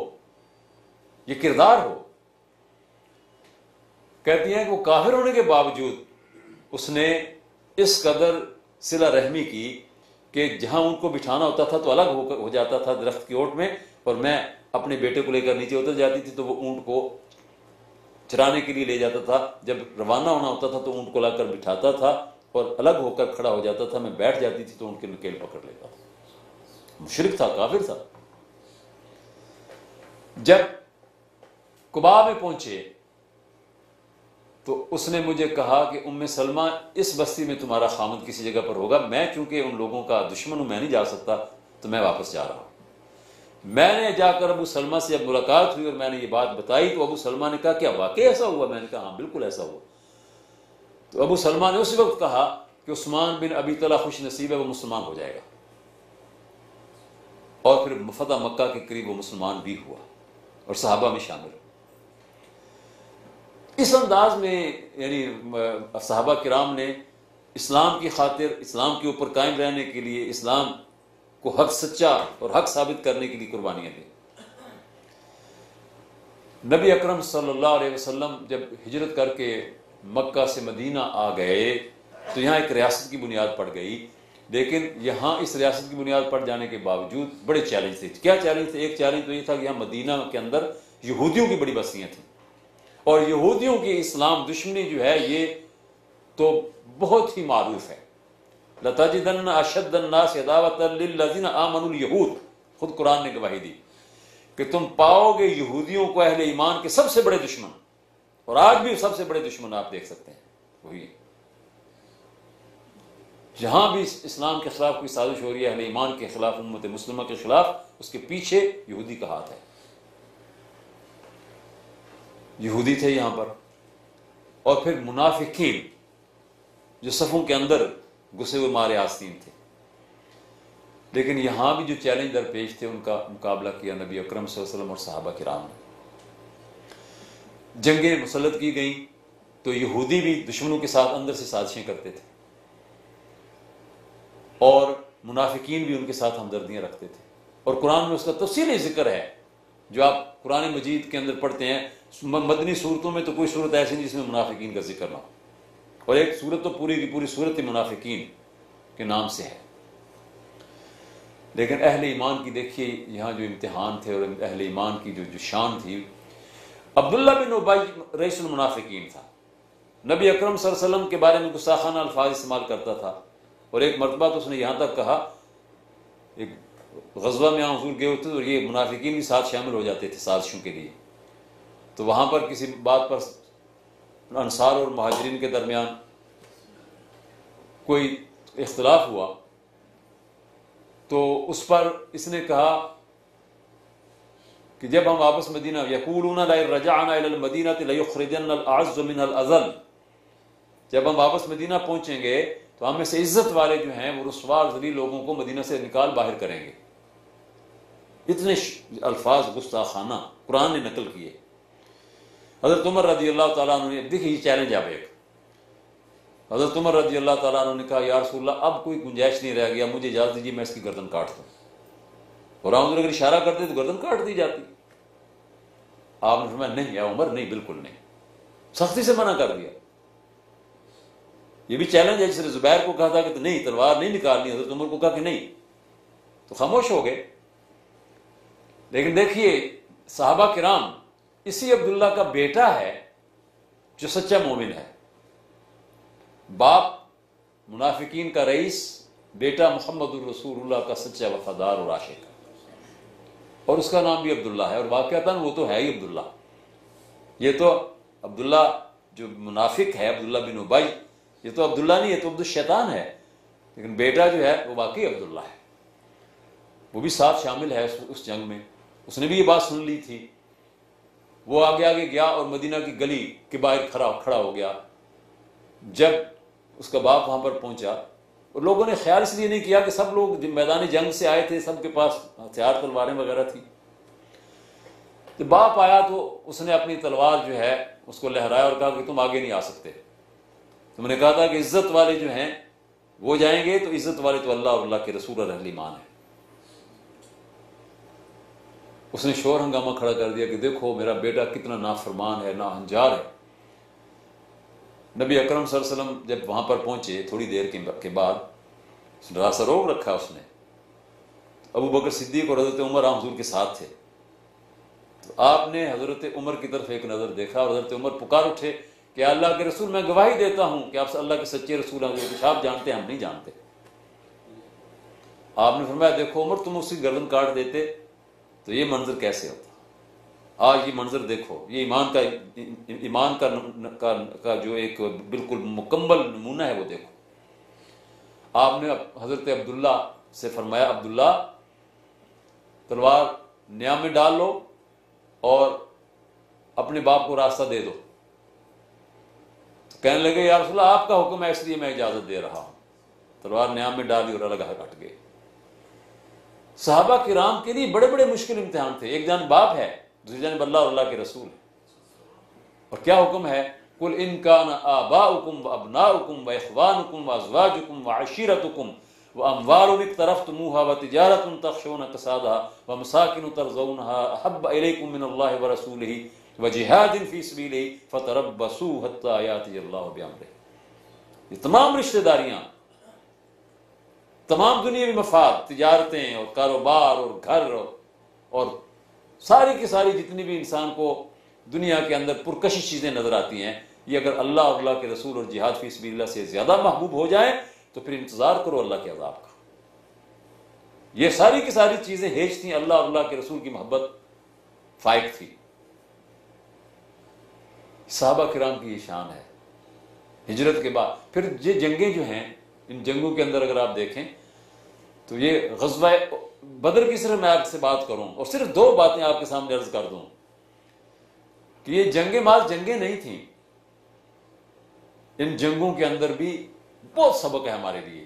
یہ کردار ہو۔ کہتی ہیں کہ وہ کافر ہونے کے باوجود اس نے اس قدر صلہ رحمی کی کہ جہاں ان کو بٹھانا ہوتا تھا تو الگ ہو جاتا تھا درخت کی اوٹ میں، اور میں اپنے بیٹے کو لے کر نیچے اتر جاتی تھی تو وہ اونٹ کو چرانے کے لیے لے جاتا تھا، جب روانہ ہونا ہوتا تھا تو اونٹ کو لا کر بٹھاتا تھا اور الگ ہو کر کھڑا ہو جاتا تھا، میں بیٹھ جاتی تھی تو اونٹ کی نکیل پکڑ لیتا تھا۔ مشرک تھا، کافر تھا۔ جب قباء میں پہنچے تو اس نے مجھے کہا کہ ام سلمہ اس بستی میں تمہارا خامد کسی جگہ پر ہوگا، میں چونکہ ان لوگوں کا دشمن ہوں، میں نہیں جا سکتا، تو میں واپس جا رہا ہوں۔ میں نے جا کر ابو سلمہ سے جب ملاقات ہوئی اور میں نے یہ بات بتائی تو ابو سلمہ نے کہا کیا واقعی ایسا ہوا؟ میں نے کہا ہاں بالکل ایسا ہوا۔ تو ابو سلمہ نے اسی وقت کہا کہ عثمان بن ابی طلحہ خوش نصیب ہے، وہ مسلمان ہو جائے گا، اور پھر فتح مکہ کے قریب وہ مسلمان بھی ہوا اور صحابہ میں شامل ہوا۔ اس انداز میں یعنی صحابہ کرام نے اسلام کی خاطر، اسلام کے اوپر قائم رہنے کے لیے، اسلام کو حق سچا اور حق ثابت کرنے کے لیے قربانیاں دی۔ نبی اکرم صلی اللہ علیہ وسلم جب ہجرت کر کے مکہ سے مدینہ آ گئے تو یہاں ایک ریاست کی بنیاد پڑ گئی، لیکن یہاں اس ریاست کی بنیاد پڑ جانے کے باوجود بڑے چیلنج تھے۔ کیا چیلنج تھے؟ ایک چیلنج تو یہ تھا کہ یہاں مدینہ کے اندر یہودیوں کی بڑی بستیاں تھیں، اور یہودیوں کی اسلام دشمنی جو ہے یہ تو بہت ہی معروف ہے۔ لَتَجِدَنَّ أَشَدَّ النَّاسِ عَدَاوَةً لِلَّذِينَ آمَنُوا الْيَهُودَ، خود قرآن نے گواہی دی کہ تم پاؤ گے یہودیوں کو اہل ایمان کے سب سے بڑے دشمن، اور آج بھی سب سے بڑے دشمن آپ دیکھ سکتے ہیں وہی، جہاں بھی اسلام کے خلاف کوئی سازش ہو رہی ہے، اہل ایمان کے خلاف، امت مسلمہ کے خلاف، اس کے پیچھے یہودی کا ہاتھ ہے. یہودی تھے یہاں پر، اور پھر منافقین جو صفوں کے اندر گھسے ہوئے مارے آستین تھے. لیکن یہاں بھی جو چیلنج درپیش تھے ان کا مقابلہ کیا نبی اکرم صلی اللہ علیہ وسلم اور صحابہ کرام نے. جنگیں مسلط کی گئیں تو یہودی بھی دشمنوں کے ساتھ اندر سے سازشیں کرتے تھے، اور منافقین بھی ان کے ساتھ ہمدردیاں رکھتے تھے. اور قرآن میں اس کا تفصیلی ذکر ہے جو آپ قرآن مجید کے اندر پڑھتے ہیں. مدنی صورتوں میں تو کوئی صورت ایسی نہیں جس میں منافقین کا ذکر نہ ہو، اور ایک صورت تو پوری کی پوری صورت منافقین کے نام سے ہے. لیکن اہل ایمان کی دیکھیے یہاں جو امتحان تھے، اور اہل ایمان کی جو شان تھی. عبداللہ بن ابی رئیس المنافقین تھا، نبی اکرم صلی اللہ علیہ وسلم کے بارے میں گستاخانہ الفاظ استعمال کرتا تھا. اور ایک مرتبہ تو اس نے یہاں تک کہا، ایک غزوہ میں حضور گئے ہوتے اور یہ منافقین بھی ساتھ شامل ہو جاتے تھے سازشوں کے لیے. تو وہاں پر کسی بات پر انصار اور مہاجرین کے درمیان کوئی اختلاف ہوا، تو اس پر اس نے کہا کہ جب ہم واپس مدینہ، یقولون لئن رجعنا الی المدینہ لیخرجن الاعز منها الاذل، جب ہم واپس مدینہ پہنچیں گے تو ہم میں سے عزت والے جو ہیں وہ رسوا اور ذلیل لوگوں کو مدینہ سے نکال باہر کریں گے. اتنے الفاظ گستاخانہ قرآن نے نقل کیے. حضرت عمر رضی اللہ تعالیٰ عنہ نے، دیکھیے یہ چیلنج آپ ایک، حضرت عمر رضی اللہ تعالیٰ عنہ نے کہا یا رسول اللہ اب کوئی گنجائش نہیں رہ گیا، مجھے اجازت دیجیے میں اس کی گردن کاٹ دوں. اور حضور اگر اشارہ کرتے تو گردن کاٹ دی جاتی. آپ نے فرمایا نہیں یا عمر، نہیں بالکل نہیں، سختی سے منع کر دیا. یہ بھی چیلنج ہے. جس نے زبیر کو کہا تھا کہ نہیں تلوار نہیں نکالنی، حضرت عمر کو کہا کہ نہیں، تو خاموش ہو گئے. لیکن دیکھیے صحابہ کرام، اسی عبداللہ کا بیٹا ہے جو سچا مومن ہے، باپ منافقین کا رئیس، بیٹا محمد الرسول اللہ کا سچا وفادار اور عاشق ہے، اور اس کا نام بھی عبداللہ ہے. اور واقعتاً وہ تو ہے ہی عبداللہ. یہ تو عبداللہ جو منافق ہے، عبداللہ بن ابی، یہ تو عبداللہ نہیں، یہ تو عبد الشیطان ہے. لیکن بیٹا جو ہے وہ واقعی عبداللہ ہے. وہ بھی ساتھ شامل ہے اس جنگ میں. اس نے بھی یہ بات سن لی تھی. وہ آگے آگے گیا اور مدینہ کی گلی کے باہر کھڑا ہو گیا. جب اس کا باپ وہاں پر پہنچا، اور لوگوں نے خیال اس لیے نہیں کیا کہ سب لوگ میدان جنگ سے آئے تھے، سب کے پاس ہتھیار تلواریں وغیرہ تھی. جب باپ آیا تو اس نے اپنی تلوار جو ہے اس کو لہرایا اور کہا کہ تم آگے نہیں آ سکتے. تم نے کہا تھا کہ عزت والے جو ہیں وہ جائیں گے، تو عزت والے تو اللہ اور اللہ کے رسول اور اہل ایمان ہے. اس نے شور ہنگامہ کھڑا کر دیا کہ دیکھو میرا بیٹا کتنا نافرمان ہے، ناہنجار ہے. نبی اکرم صلی اللہ علیہ وسلم جب وہاں پر پہنچے تھوڑی دیر کے بعد راستہ روک رکھا اس نے. ابو بکر صدیق اور حضرت عمر حضور کے ساتھ تھے. تو آپ نے حضرت عمر کی طرف ایک نظر دیکھا، اور حضرت عمر پکار اٹھے کہ اللہ کے رسول میں گواہی دیتا ہوں کہ آپ اللہ کے سچے رسول ہیں، جو کچھ آپ جانتے ہیں ہم نہیں جانتے. آپ نے فرمایا دیکھو عمر، تم اس کی گردن کاٹ دیتے تو یہ منظر کیسے ہوتا. آج یہ منظر دیکھو، یہ ایمان کا جو ایک بالکل مکمل نمونہ ہے وہ دیکھو. آپ نے حضرت عبداللہ سے فرمایا عبداللہ تلوار نیام میں ڈال لو اور اپنے باپ کو راستہ دے دو. تو کہنے لگے یا رسول اللہ آپ کا حکم ہے اس لیے میں اجازت دے رہا ہوں. تلوار نیام میں ڈالی اور الگ ہٹ گئے. صحابہ کرام کے لیے بڑے بڑے مشکل امتحان تھے. ایک جانب باپ ہے، دوسری جانب اللہ اور اللہ کے رسول ہے. اور کیا حکم ہے؟ قل ان کان آباؤکم وابناؤکم واخوانکم وازواجکم وعشیرتکم واموال اقترفتموها وتجارۃ تخشون کسادها ومساکن ترضونها احب الیکم من اللہ ورسولہ وجہاد فی سبیلہ فتربصوا حتی یاتی اللہ بامرہ. یہ تمام رشتہ داریاں، تمام دنیاوی مفاد، تجارتیں اور کاروبار اور گھر اور ساری کی ساری جتنی بھی انسان کو دنیا کے اندر پرکشش چیزیں نظر آتی ہیں، یہ اگر اللہ اور اللہ کے رسول اور جہاد فی سبیل اللہ سے زیادہ محبوب ہو جائیں تو پھر انتظار کرو اللہ کے عذاب کا. یہ ساری کی ساری چیزیں ہیج تھیں، اللہ اور اللہ کے رسول کی محبت فائق تھی. صحابہ کرام کی یہ شان ہے ہجرت کے بعد. پھر یہ جنگیں جو ہیں، ان جنگوں کے اندر اگر آپ دیکھیں تو یہ غزوہ بدر کی صرف میں آپ سے بات کروں اور صرف 2 باتیں آپ کے سامنے عرض کر دوں کہ یہ جنگیں مال جنگیں نہیں تھیں. ان جنگوں کے اندر بھی بہت سبق ہے ہمارے لیے.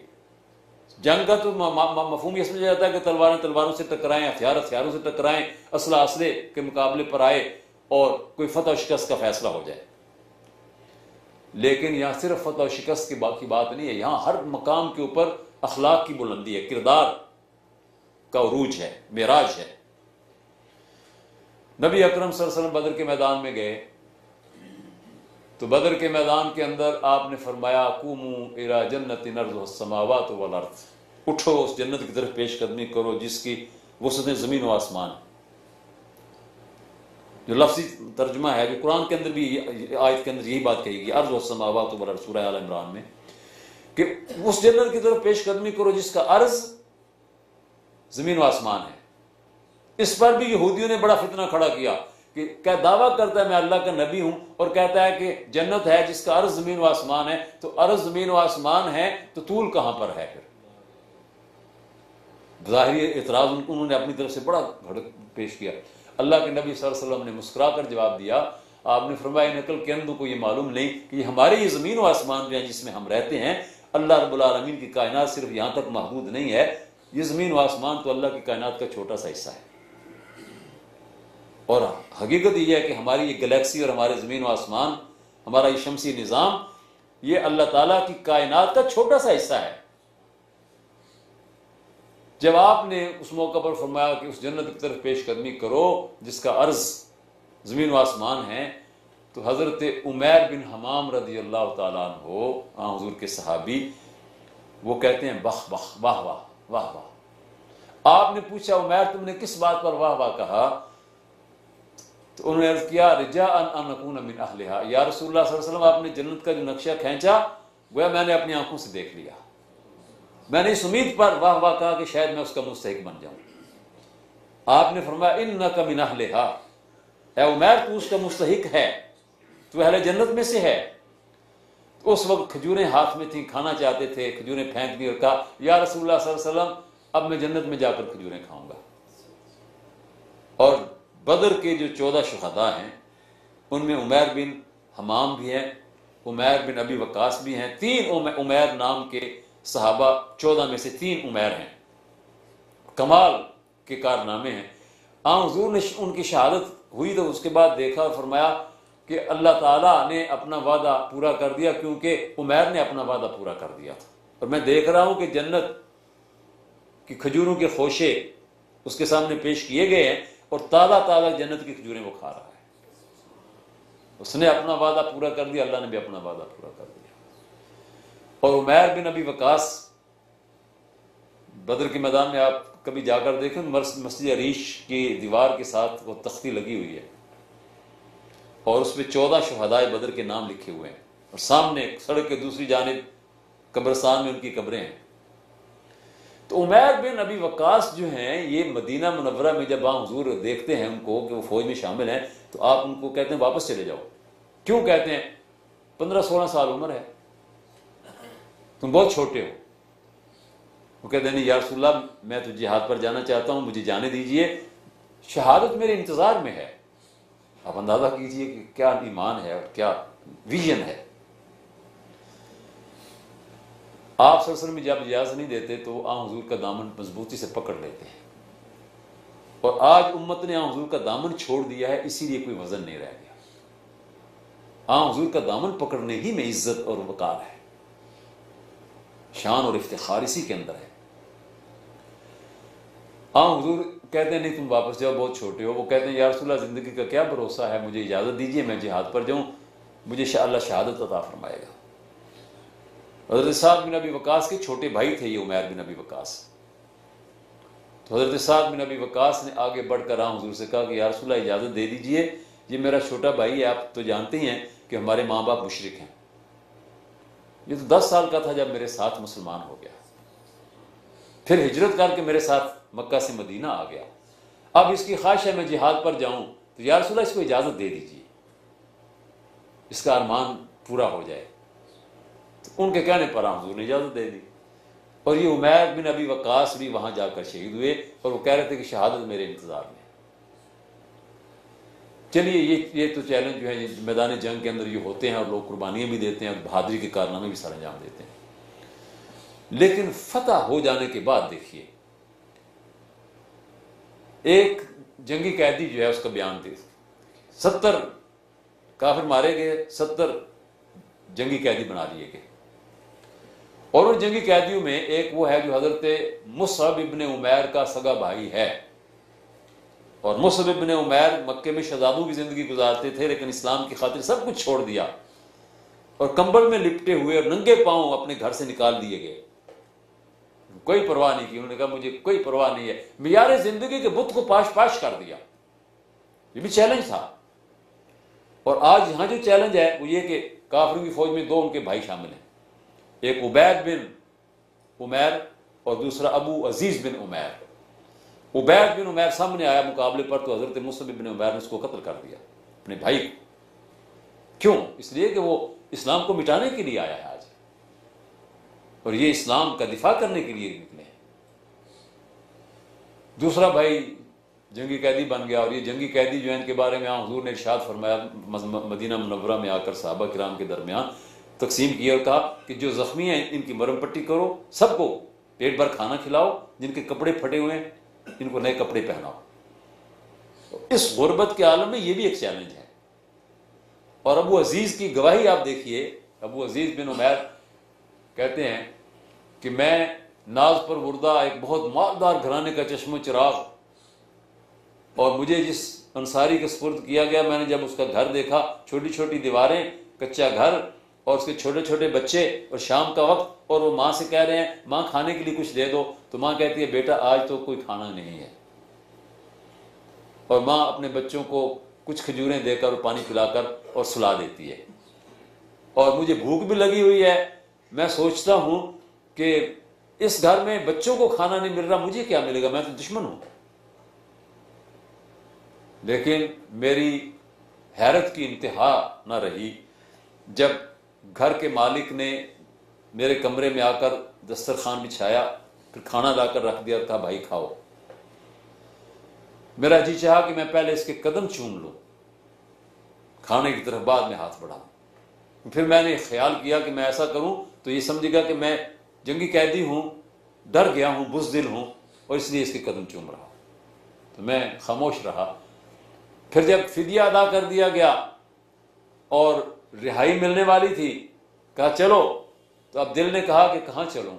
جنگ کا تو مفہوم یہ سمجھا جاتا ہے کہ تلواریں تلواروں سے ٹکرائیں، ہتھیار ہتھیاروں سے ٹکرائیں، اسلحہ اسلحے کے مقابلے پر آئے اور کوئی فتح و شکست کا فیصلہ ہو جائے. لیکن یہاں صرف فتح و شکست کی بات نہیں ہے، یہاں ہر مقام کے اوپر اخلاق کی بلندی ہے، کردار کا عروج ہے، معراج ہے. نبی اکرم صلی اللہ علیہ وسلم بدر کے میدان میں گئے تو بدر کے میدان کے اندر آپ نے فرمایا قوموا الی جنت عرضها السماوات والارض، اٹھو اس جنت کی طرف پیش قدمی کرو جس کی وسعتیں زمین و آسمان. جو لفظی ترجمہ ہے جو قرآن کے اندر بھی آیت کے اندر یہی بات کہی گئی، عرض السماوات والارض، سورہ آل عمران میں، کہ اس جنت کی طرف پیش قدمی کرو جس کا عرض زمین و آسمان ہے. اس پر بھی یہودیوں نے بڑا فتنہ کھڑا کیا کہ کیا دعویٰ کرتا ہے میں اللہ کا نبی ہوں اور کہتا ہے کہ جنت ہے جس کا عرض زمین و آسمان ہے، تو عرض زمین و آسمان ہے تو طول کہاں پر ہے؟ پھر ظاہری اعتراض انہوں نے اپنی طرف سے بڑا پیش کیا. اللہ کے نبی صلی اللہ علیہ وسلم نے مسکرا کر جواب دیا. آپ نے فرمایا نقل کے اندر کو یہ معلوم نہیں کہ یہ ہمارے یہ زمین و آسمان جو ہیں جس میں ہم رہتے ہیں، اللہ رب العالمین کی کائنات صرف یہاں تک محدود نہیں ہے، یہ زمین و آسمان تو اللہ کی کائنات کا چھوٹا سا حصہ ہے. اور حقیقت یہ ہے کہ ہماری یہ گلیکسی اور ہمارے زمین و آسمان، ہمارا یہ شمسی نظام، یہ اللہ تعالیٰ کی کائنات کا چھوٹا سا حصہ ہے. جب آپ نے اس موقع پر فرمایا کہ اس جنت کی طرف پیش قدمی کرو جس کا عرض زمین و آسمان ہے، تو حضرت عمیر بن حمام رضی اللہ تعالیٰ عنہ حضور کے صحابی، وہ کہتے ہیں بخ بخ، واہ واہ واہ واہ. آپ نے پوچھا عمیر تم نے کس بات پر واہ واہ کہا؟ تو انہوں نے عرض کیا رجاء ان نکون من اہلھا، یا رسول اللہ صلی اللہ علیہ وسلم آپ نے جنت کا جو نقشہ کھینچا گویا میں نے اپنی آنکھوں سے دیکھ لیا. میں نے اس امید پر واہ واہ کہا کہ شاید میں اس کا مستحق بن جاؤں. آپ نے فرمایا انک من اہلھا، اے عمیر تو اس کا مستحق ہے، تو اہل جنت میں سے ہے. تو اس وقت کھجوریں ہاتھ میں تھیں، کھانا چاہتے تھے، کھجوریں پھینک دی اور کہا یا رسول اللہ صلی اللہ علیہ وسلم اب میں جنت میں جا کر کھجوریں کھاؤں گا. اور بدر کے جو 14 شہداء ہیں ان میں عمیر بن حمام بھی ہیں، عمیر بن ابی وقاص بھی ہیں. 3 عمیر نام کے صحابہ 14 میں سے 3 عمیر ہیں. کمال کے کارنامے ہیں. حضور نے ان کی شہادت ہوئی تو اس کے بعد دیکھا اور فرمایا کہ اللہ تعالیٰ نے اپنا وعدہ پورا کر دیا، کیونکہ عمیر نے اپنا وعدہ پورا کر دیا تھا. اور میں دیکھ رہا ہوں کہ جنت کی کھجوروں کے خوشے اس کے سامنے پیش کیے گئے ہیں اور تازہ تازہ جنت کی کھجوریں وہ کھا رہا ہے. اس نے اپنا وعدہ پورا کر دیا، اللہ نے بھی اپنا وعدہ پورا کر دیا. اور عمیر بن ابی وقاص، بدر کے میدان میں آپ کبھی جا کر دیکھیں مسجد عریش کی دیوار کے ساتھ وہ تختی لگی ہوئی ہے اور اس میں 14 شہداء بدر کے نام لکھے ہوئے ہیں، اور سامنے سڑک کے دوسری جانب قبرستان میں ان کی قبریں ہیں. تو عمیر بن ابی وقاص جو ہیں یہ مدینہ منورہ میں جب حضور دیکھتے ہیں ان کو کہ وہ فوج میں شامل ہیں تو آپ ان کو کہتے ہیں واپس چلے جاؤ. کیوں کہتے ہیں؟ 15-16 سال عمر ہے، تم بہت چھوٹے ہو. وہ کہتے ہیں نہیں یا رسول اللہ میں تو جہاد پر جانا چاہتا ہوں، مجھے جانے دیجئے، شہادت میرے انتظار میں ہے. آپ اندازہ کیجئے کہ کیا ایمان ہے اور کیا ویژن ہے. آپ صلی اللہ علیہ وسلم جب اجازت نہیں دیتے تو حضور کا دامن مضبوطی سے پکڑ لیتے ہیں. اور آج امت نے حضور کا دامن چھوڑ دیا ہے، اسی لیے کوئی وزن نہیں رہ گیا. حضور کا دامن پکڑنے ہی میں عزت اور وقار ہے، شان اور افتخار اسی کے اندر ہے. حضور کہتے ہیں نہیں تم واپس جاؤ، بہت چھوٹے ہو. وہ کہتے ہیں یا رسول اللہ زندگی کا کیا بھروسہ ہے، مجھے اجازت دیجیے میں جہاد پر جاؤں، مجھے اللہ شہادت عطا فرمائے گا. حضرت سعد بن ابی وقاص کے چھوٹے بھائی تھے یہ عمیر بن ابی وقاص. تو حضرت سعد بن ابی وقاص نے آگے بڑھ کر حضور سے کہا کہ یا رسول اللہ اجازت دے دیجئے، یہ میرا چھوٹا بھائی ہے، آپ تو جانتے ہی ہیں کہ ہمارے ماں باپ مشرک ہیں. یہ تو 10 سال کا تھا جب میرے ساتھ مسلمان ہو گیا، پھر ہجرت کر کے میرے ساتھ مکہ سے مدینہ آ گیا. اب اس کی خواہش ہے میں جہاد پر جاؤں، تو یا رسول اللہ اس کو اجازت دے دیجیے. اس کا ارمان پورا ہو جائے۔ تو ان کے کہنے پر حضور نے اجازت دے دی، اور یہ عمیر بن ابی وقاص بھی وہاں جا کر شہید ہوئے، اور وہ کہہ رہے تھے کہ شہادت میرے انتظار میں۔ چلیے یہ تو چیلنج جو ہے میدان جنگ کے اندر یہ ہوتے ہیں، اور لوگ قربانیاں بھی دیتے ہیں اور بہادری کے کارنامے بھی سر انجام دیتے ہیں۔ لیکن فتح ہو جانے کے بعد دیکھیے، ایک جنگی قیدی جو ہے اس کا بیان دے، 70 کافر مارے گئے، 70 جنگی قیدی بنا لیے گئے، اور ان جنگی قیدیوں میں ایک وہ ہے جو حضرت مصعب ابن عمیر کا سگا بھائی ہے۔ اور مصعب ابن عمیر مکے میں شہزادوں کی زندگی گزارتے تھے، لیکن اسلام کی خاطر سب کچھ چھوڑ دیا، اور کمبل میں لپٹے ہوئے اور ننگے پاؤں اپنے گھر سے نکال دیے گئے، کوئی پرواہ نہیں کی۔ انہوں نے کہا مجھے کوئی پرواہ نہیں ہے، معیار زندگی کے بت کو پاش پاش کر دیا۔ یہ بھی چیلنج تھا۔ اور آج یہاں جو چیلنج ہے وہ یہ کہ کافروں کی فوج میں 2 ان کے بھائی شامل ہیں، ایک عبید بن عمیر اور دوسرا ابو عزیز بن عمیر۔ عبید بن عمیر سامنے آیا مقابلے پر، تو حضرت مصعب بن عمیر نے اس کو قتل کر دیا، اپنے بھائی کو۔ کیوں؟ اس لیے کہ وہ اسلام کو مٹانے کے لیے آیا ہے آج، اور یہ اسلام کا دفاع کرنے کے لیے نکلے ہیں۔ دوسرا بھائی جنگی قیدی بن گیا، اور یہ جنگی قیدی جو ہے ان کے بارے میں حضور نے ارشاد فرمایا، مدینہ منورہ میں آ کر صحابہ کرام کے درمیان تقسیم کیا اور کہا کہ جو زخمی ہیں ان کی مرہم پٹی کرو، سب کو پیٹ بھر کھانا کھلاؤ، جن کے کپڑے پھٹے ہوئے ہیں ان کو نئے کپڑے پہناؤ۔ اس غربت کے عالم میں یہ بھی ایک چیلنج ہے۔ اور ابو عزیز کی گواہی آپ دیکھیے، ابو عزیز بن عمیر کہتے ہیں کہ میں ناز پر وردہ ایک بہت مالدار گھرانے کا چشم و چراغ، اور مجھے جس انصاری کے سپرد کیا گیا، میں نے جب اس کا گھر دیکھا، چھوٹی چھوٹی دیواریں، کچا گھر، اور اس کے چھوٹے چھوٹے بچے، اور شام کا وقت، اور وہ ماں سے کہہ رہے ہیں ماں کھانے کے لیے کچھ دے دو، تو ماں کہتی ہے بیٹا آج تو کوئی کھانا نہیں ہے، اور ماں اپنے بچوں کو کچھ کھجوریں دے کر اور پانی پلا کر اور سلا دیتی ہے، اور مجھے بھوک بھی لگی ہوئی ہے، میں سوچتا ہوں کہ اس گھر میں بچوں کو کھانا نہیں مل رہا، مجھے کیا ملے گا، میں تو دشمن ہوں۔ لیکن میری حیرت کی انتہا نہ رہی جب گھر کے مالک نے میرے کمرے میں آ کر دسترخوان بچھایا، پھر کھانا لا کر رکھ دیا اور کہا بھائی کھاؤ۔ میرا جی چاہا کہ میں پہلے اس کے قدم چوم لوں، کھانے کی طرف بعد میں ہاتھ بڑھاؤں۔ پھر میں نے خیال کیا کہ میں ایسا کروں تو یہ سمجھے گا کہ میں جنگی قیدی ہوں، ڈر گیا ہوں، بزدل ہوں، اور اس لیے اس کے قدم چوم رہا، تو میں خاموش رہا۔ پھر جب فدیہ ادا کر دیا گیا اور رہائی ملنے والی تھی، کہا چلو، تو اب دل نے کہا کہ کہاں چلوں،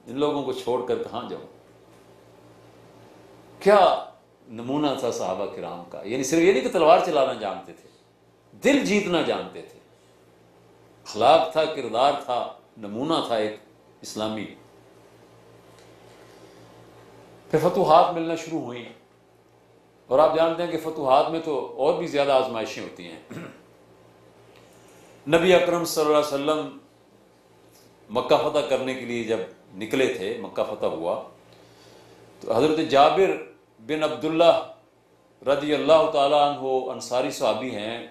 ان لوگوں کو چھوڑ کر کہاں جاؤں۔ کیا نمونہ تھا صحابہ کرام کا، یعنی صرف یہ نہیں کہ تلوار چلانا جانتے تھے، دل جیتنا جانتے تھے، اخلاق تھا، کردار تھا، نمونہ تھا ایک اسلامی۔ پھر فتوحات ملنا شروع ہوئیں، اور آپ جانتے ہیں کہ فتوحات میں تو اور بھی زیادہ آزمائشیں ہوتی ہیں۔ نبی اکرم صلی اللہ علیہ وسلم مکہ فتح کرنے کے لیے جب نکلے تھے، مکہ فتح ہوا، تو حضرت جابر بن عبداللہ رضی اللہ تعالیٰ عنہ انصاری صحابی ہیں،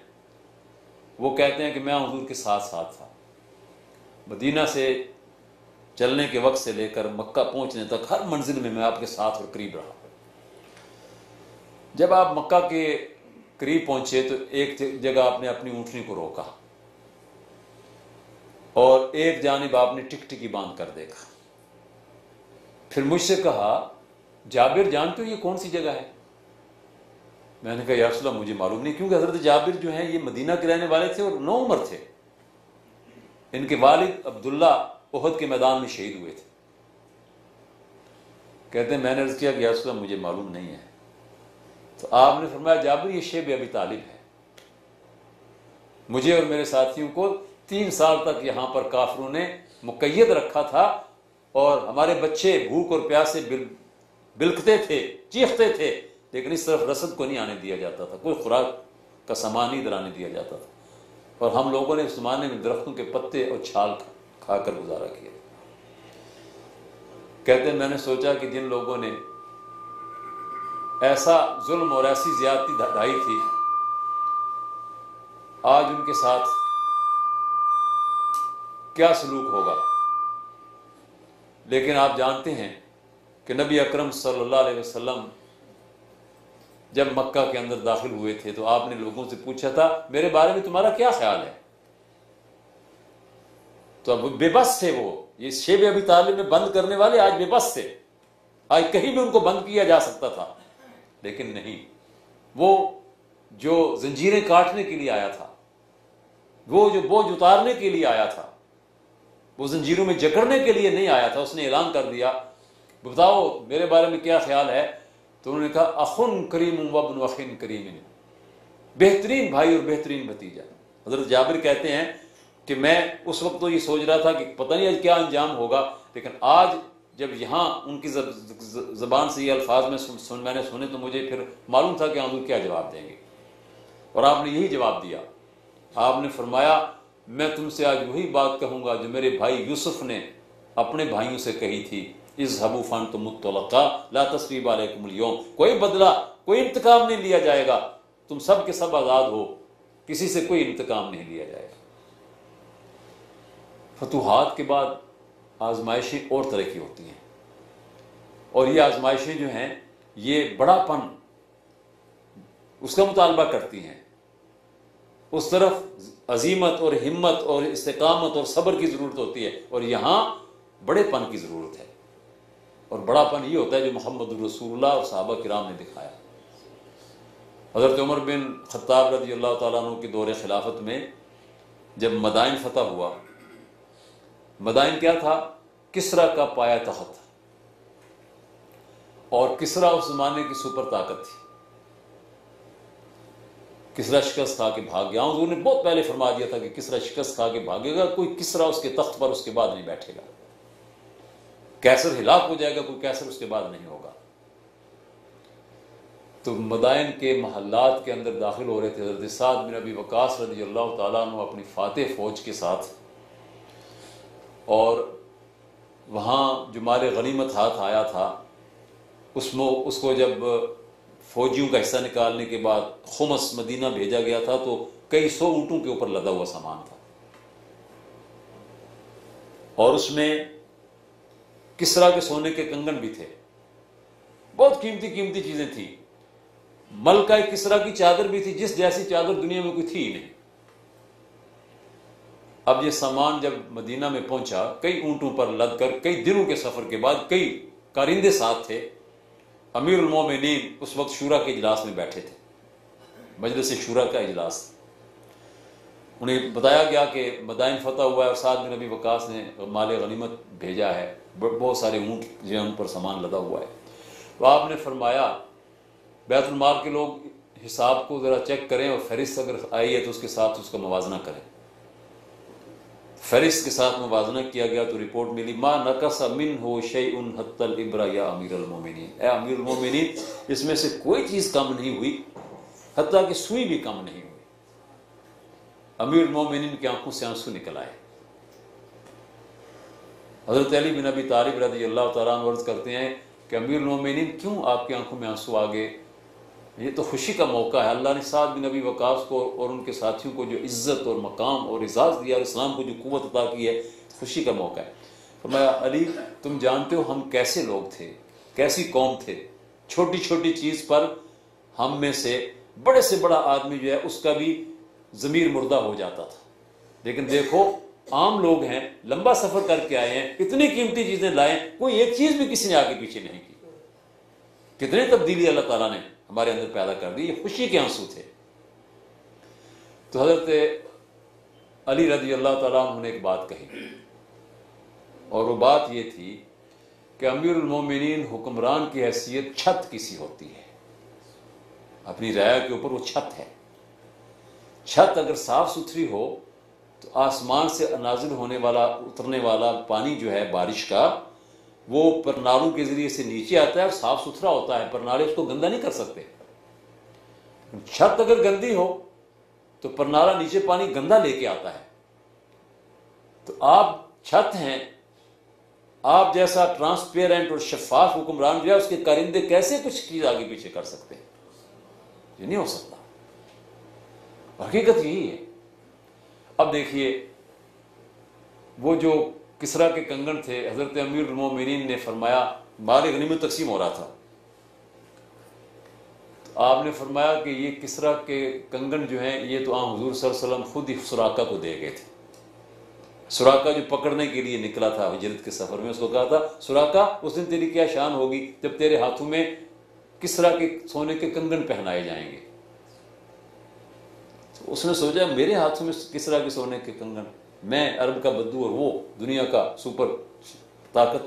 وہ کہتے ہیں کہ میں حضور کے ساتھ ساتھ تھا، مدینہ سے چلنے کے وقت سے لے کر مکہ پہنچنے تک ہر منزل میں آپ کے ساتھ اور قریب رہا۔ جب آپ مکہ کے قریب پہنچے تو ایک جگہ آپ نے اپنی اونٹنی کو روکا، اور ایک جانب آپ نے ٹکٹکی باندھ کر دیکھا۔ پھر مجھ سے کہا جابر جانتے ہو یہ کون سی جگہ ہے؟ میں نے کہا یا رسول اللہ مجھے معلوم نہیں، کیونکہ حضرت جابر جو ہیں یہ مدینہ کے رہنے والے تھے اور نوعمر تھے، ان کے والد عبداللہ احد کے میدان میں شہید ہوئے تھے۔ کہتے ہیں میں نے عرض کیا کہ یا رسول اللہ مجھے معلوم نہیں ہے، تو آپ نے فرمایا جابر یہ شیب ابی طالب ہے، مجھے اور میرے ساتھیوں کو 3 سال تک یہاں پر کافروں نے مقید رکھا تھا، اور ہمارے بچے بھوک اور پیاس سے بلکتے تھے، چیختے تھے، لیکن اس طرف رسد کو نہیں آنے دیا جاتا تھا، کوئی خوراک کا سامان نہیں ادھر آنے دیا جاتا تھا، اور ہم لوگوں نے اس زمانے میں درختوں کے پتے اور چھال کھا کر گزارا کیا۔ کہتے ہیں میں نے سوچا کہ جن لوگوں نے ایسا ظلم اور ایسی زیادتی ڈھائی تھی، آج ان کے ساتھ کیا سلوک ہوگا؟ لیکن آپ جانتے ہیں کہ نبی اکرم صلی اللہ علیہ وسلم جب مکہ کے اندر داخل ہوئے تھے تو آپ نے لوگوں سے پوچھا تھا میرے بارے میں تمہارا کیا خیال ہے؟ تو اب بے بس تھے، وہ یہ شیب ابی طالب میں بند کرنے والے آج بے بس تھے، آج کہیں بھی ان کو بند کیا جا سکتا تھا، لیکن نہیں، وہ جو زنجیریں کاٹنے کے لیے آیا تھا، وہ جو بوجھ اتارنے کے لیے آیا تھا، وہ زنجیروں میں جکڑنے کے لیے نہیں آیا تھا۔ اس نے اعلان کر دیا بتاؤ میرے بارے میں کیا خیال ہے؟ تو انہوں نے کہا اخن کریم و ابن اخن کریم، بہترین بھائی اور بہترین بھتیجا۔ حضرت جابر کہتے ہیں کہ میں اس وقت تو یہ سوچ رہا تھا کہ پتہ نہیں آج کیا انجام ہوگا، لیکن آج جب یہاں ان کی زبان سے یہ الفاظ میں نے سنے تو مجھے پھر معلوم تھا کہ حضور کیا جواب دیں گے، اور آپ نے یہی جواب دیا۔ آپ نے فرمایا میں تم سے آج وہی بات کہوں گا جو میرے بھائی یوسف نے اپنے بھائیوں سے کہی تھی، اذهبوا فانتم الطلقاء لا تثریب علیکم اليوم، کوئی بدلہ کوئی انتقام نہیں لیا جائے گا، تم سب کے سب آزاد ہو، کسی سے کوئی انتقام نہیں لیا جائے گا۔ فتوحات کے بعد آزمائشیں اور طرح کی ہوتی ہیں، اور یہ آزمائشیں جو ہیں یہ بڑا پن اس کا مطالبہ کرتی ہیں، اس طرف عزیمت اور ہمت اور استقامت اور صبر کی ضرورت ہوتی ہے، اور یہاں بڑے پن کی ضرورت ہے، اور بڑا پن یہ ہوتا ہے جو محمد رسول اللہ اور صحابہ کرام نے دکھایا۔ حضرت عمر بن خطاب رضی اللہ تعالیٰ عنہ کے دور خلافت میں جب مدائن فتح ہوا، مدائن کیا تھا؟ کسرا کا پایا تخت، اور کسرا اس زمانے کی سپر طاقت تھی۔ کسرا شکست کھا کے بھاگ گیا، حضور نے بہت پہلے فرما دیا تھا کہ کسرا شکست کھا کے بھاگے گا، کوئی کسرا اس کے تخت پر اس کے بعد نہیں بیٹھے گا، کیسر ہلاک ہو جائے گا، کوئی کیسر اس کے بعد نہیں ہوگا۔ تو مدائن کے محلات کے اندر داخل ہو رہے تھے حضرت سعد بن ابی وقاص رضی اللہ تعالیٰ عنہ اپنی فاتح فوج کے ساتھ، اور وہاں جو مال غنیمت ہاتھ آیا تھا اس کو جب فوجیوں کا حصہ نکالنے کے بعد خمس مدینہ بھیجا گیا تھا تو کئی سو اونٹوں کے اوپر لدا ہوا سامان تھا، اور اس میں کسرا کے سونے کے کنگن بھی تھے، بہت قیمتی قیمتی چیزیں تھیں، ملکہ کسرا کی چادر بھی تھی جس جیسی چادر دنیا میں کوئی تھی ہی نہیں۔ اب یہ سامان جب مدینہ میں پہنچا، کئی اونٹوں پر لد کر کئی دنوں کے سفر کے بعد کئی کارندے ساتھ تھے، امیر المومنین اس وقت شورا کے اجلاس میں بیٹھے تھے، مجلس شورا کا اجلاس، انہیں بتایا گیا کہ مدائن فتح ہوا ہے اور سعد بن ابی وقاص نے مال غنیمت بھیجا ہے، بہت سارے اونٹ جو ہیں ان پر سامان لدا ہوا ہے۔ تو آپ نے فرمایا بیت المال کے لوگ حساب کو ذرا چیک کریں، اور فہرست اگر آئی ہے تو اس کے ساتھ اس کا موازنہ کریں۔ فہرست کے ساتھ موازنہ کیا گیا تو رپورٹ ملی ما نقص منہ شیء حتی الابرہ یا امیر المومنین، اے امیر المومنین اس میں سے کوئی چیز کم نہیں ہوئی، حتیٰ کہ سوئی بھی کم نہیں ہوئی۔ امیر المومنین کی آنکھوں سے آنسو نکل آئے۔ حضرت علی بن ابی طالب رضی اللہ تعالیٰ عنہ عرض کرتے ہیں کہ امیر المومنین کیوں آپ کی آنکھوں میں آنسو آ گئے؟ یہ تو خوشی کا موقع ہے، اللہ نے سعد بن ابی وقاص کو اور ان کے ساتھیوں کو جو عزت اور مقام اور اعزاز دیا اور اسلام کو جو قوت عطا کی ہے، خوشی کا موقع ہے۔ فرمایا علی تم جانتے ہو ہم کیسے لوگ تھے، کیسی قوم تھے، چھوٹی چھوٹی چیز پر ہم میں سے بڑے سے بڑا آدمی جو ہے اس کا بھی ضمیر مردہ ہو جاتا تھا، لیکن دیکھو عام لوگ ہیں، لمبا سفر کر کے آئے ہیں، اتنی قیمتی چیزیں لائیں، کوئی ایک چیز بھی کسی نے آگے پیچھے نہیں کی۔ کتنی تبدیلی اللہ تعالیٰ نے ہمارے اندر پیدا کر دی، یہ خوشی کے آنسو تھے۔ تو حضرت علی رضی اللہ تعالیٰ عنہ نے ایک بات کہی، اور وہ بات یہ تھی کہ امیر المومنین حکمران کی حیثیت چھت کسی ہوتی ہے، اپنی رعایا کے اوپر وہ چھت ہے۔ چھت اگر صاف ستھری ہو تو آسمان سے نازل ہونے والا اترنے والا پانی جو ہے بارش کا، وہ پرنالوں کے ذریعے سے نیچے آتا ہے اور صاف ستھرا ہوتا ہے، پرنالے اس کو گندا نہیں کر سکتے۔ چھت اگر گندی ہو تو پرنالا نیچے پانی گندا لے کے آتا ہے۔ تو آپ چھت ہیں، آپ جیسا ٹرانسپیرنٹ اور شفاف حکمران جو ہے اس کے کارندے کیسے کچھ چیز آگے پیچھے کر سکتے ہیں؟ یہ نہیں ہو سکتا۔ حقیقت یہی ہے اب دیکھیے وہ جو کسرا کے کنگن تھے، حضرت امیر المومنین نے فرمایا مال غنیمت تقسیم ہو رہا تھا، تو آپ نے فرمایا کہ یہ کسرا کے کنگن جو ہیں یہ تو آن حضور صلی اللہ علیہ وسلم خود ہی سراقہ کو دے گئے تھے۔ سراقہ جو پکڑنے کے لیے نکلا تھا ہجرت کے سفر میں، اس کو کہا تھا سراقہ اس دن تیری کیا شان ہوگی جب تیرے ہاتھوں میں کسرا کے سونے کے کنگن پہنائے جائیں گے۔ تو اس نے سوچا میرے ہاتھوں میں کسرا کے سونے کے کنگن، میں عرب کا بدو اور وہ دنیا کا سپر طاقت۔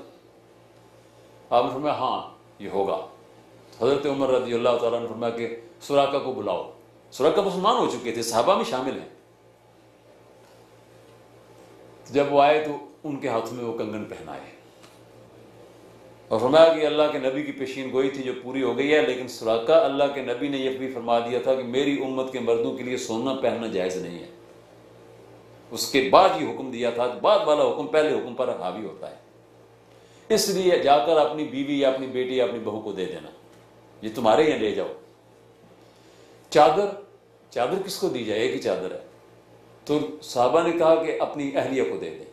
آپ نے فرمایا ہاں یہ ہوگا۔ حضرت عمر رضی اللہ تعالیٰ نے فرمایا کہ سراقہ کو بلاؤ۔ سراقہ مسلمان ہو چکے تھے، صحابہ میں شامل ہیں۔ جب وہ آئے تو ان کے ہاتھوں میں وہ کنگن پہنائے اور فرمایا کہ اللہ کے نبی کی پیشین گوئی تھی جو پوری ہو گئی ہے، لیکن سراقہ اللہ کے نبی نے یہ بھی فرما دیا تھا کہ میری امت کے مردوں کے لیے سونا پہننا جائز نہیں ہے۔ اس کے بعد یہ حکم دیا تھا، بعد والا حکم پہلے حکم پر حاوی ہوتا ہے، اس لیے جا کر اپنی بیوی یا اپنی بیٹی یا اپنی بہو کو دے دینا، یہ تمہارے یہاں لے جاؤ۔ چادر کس کو دی جائے؟ ایک ہی چادر ہے، تو صحابہ نے کہا کہ اپنی اہلیہ کو دے دیں۔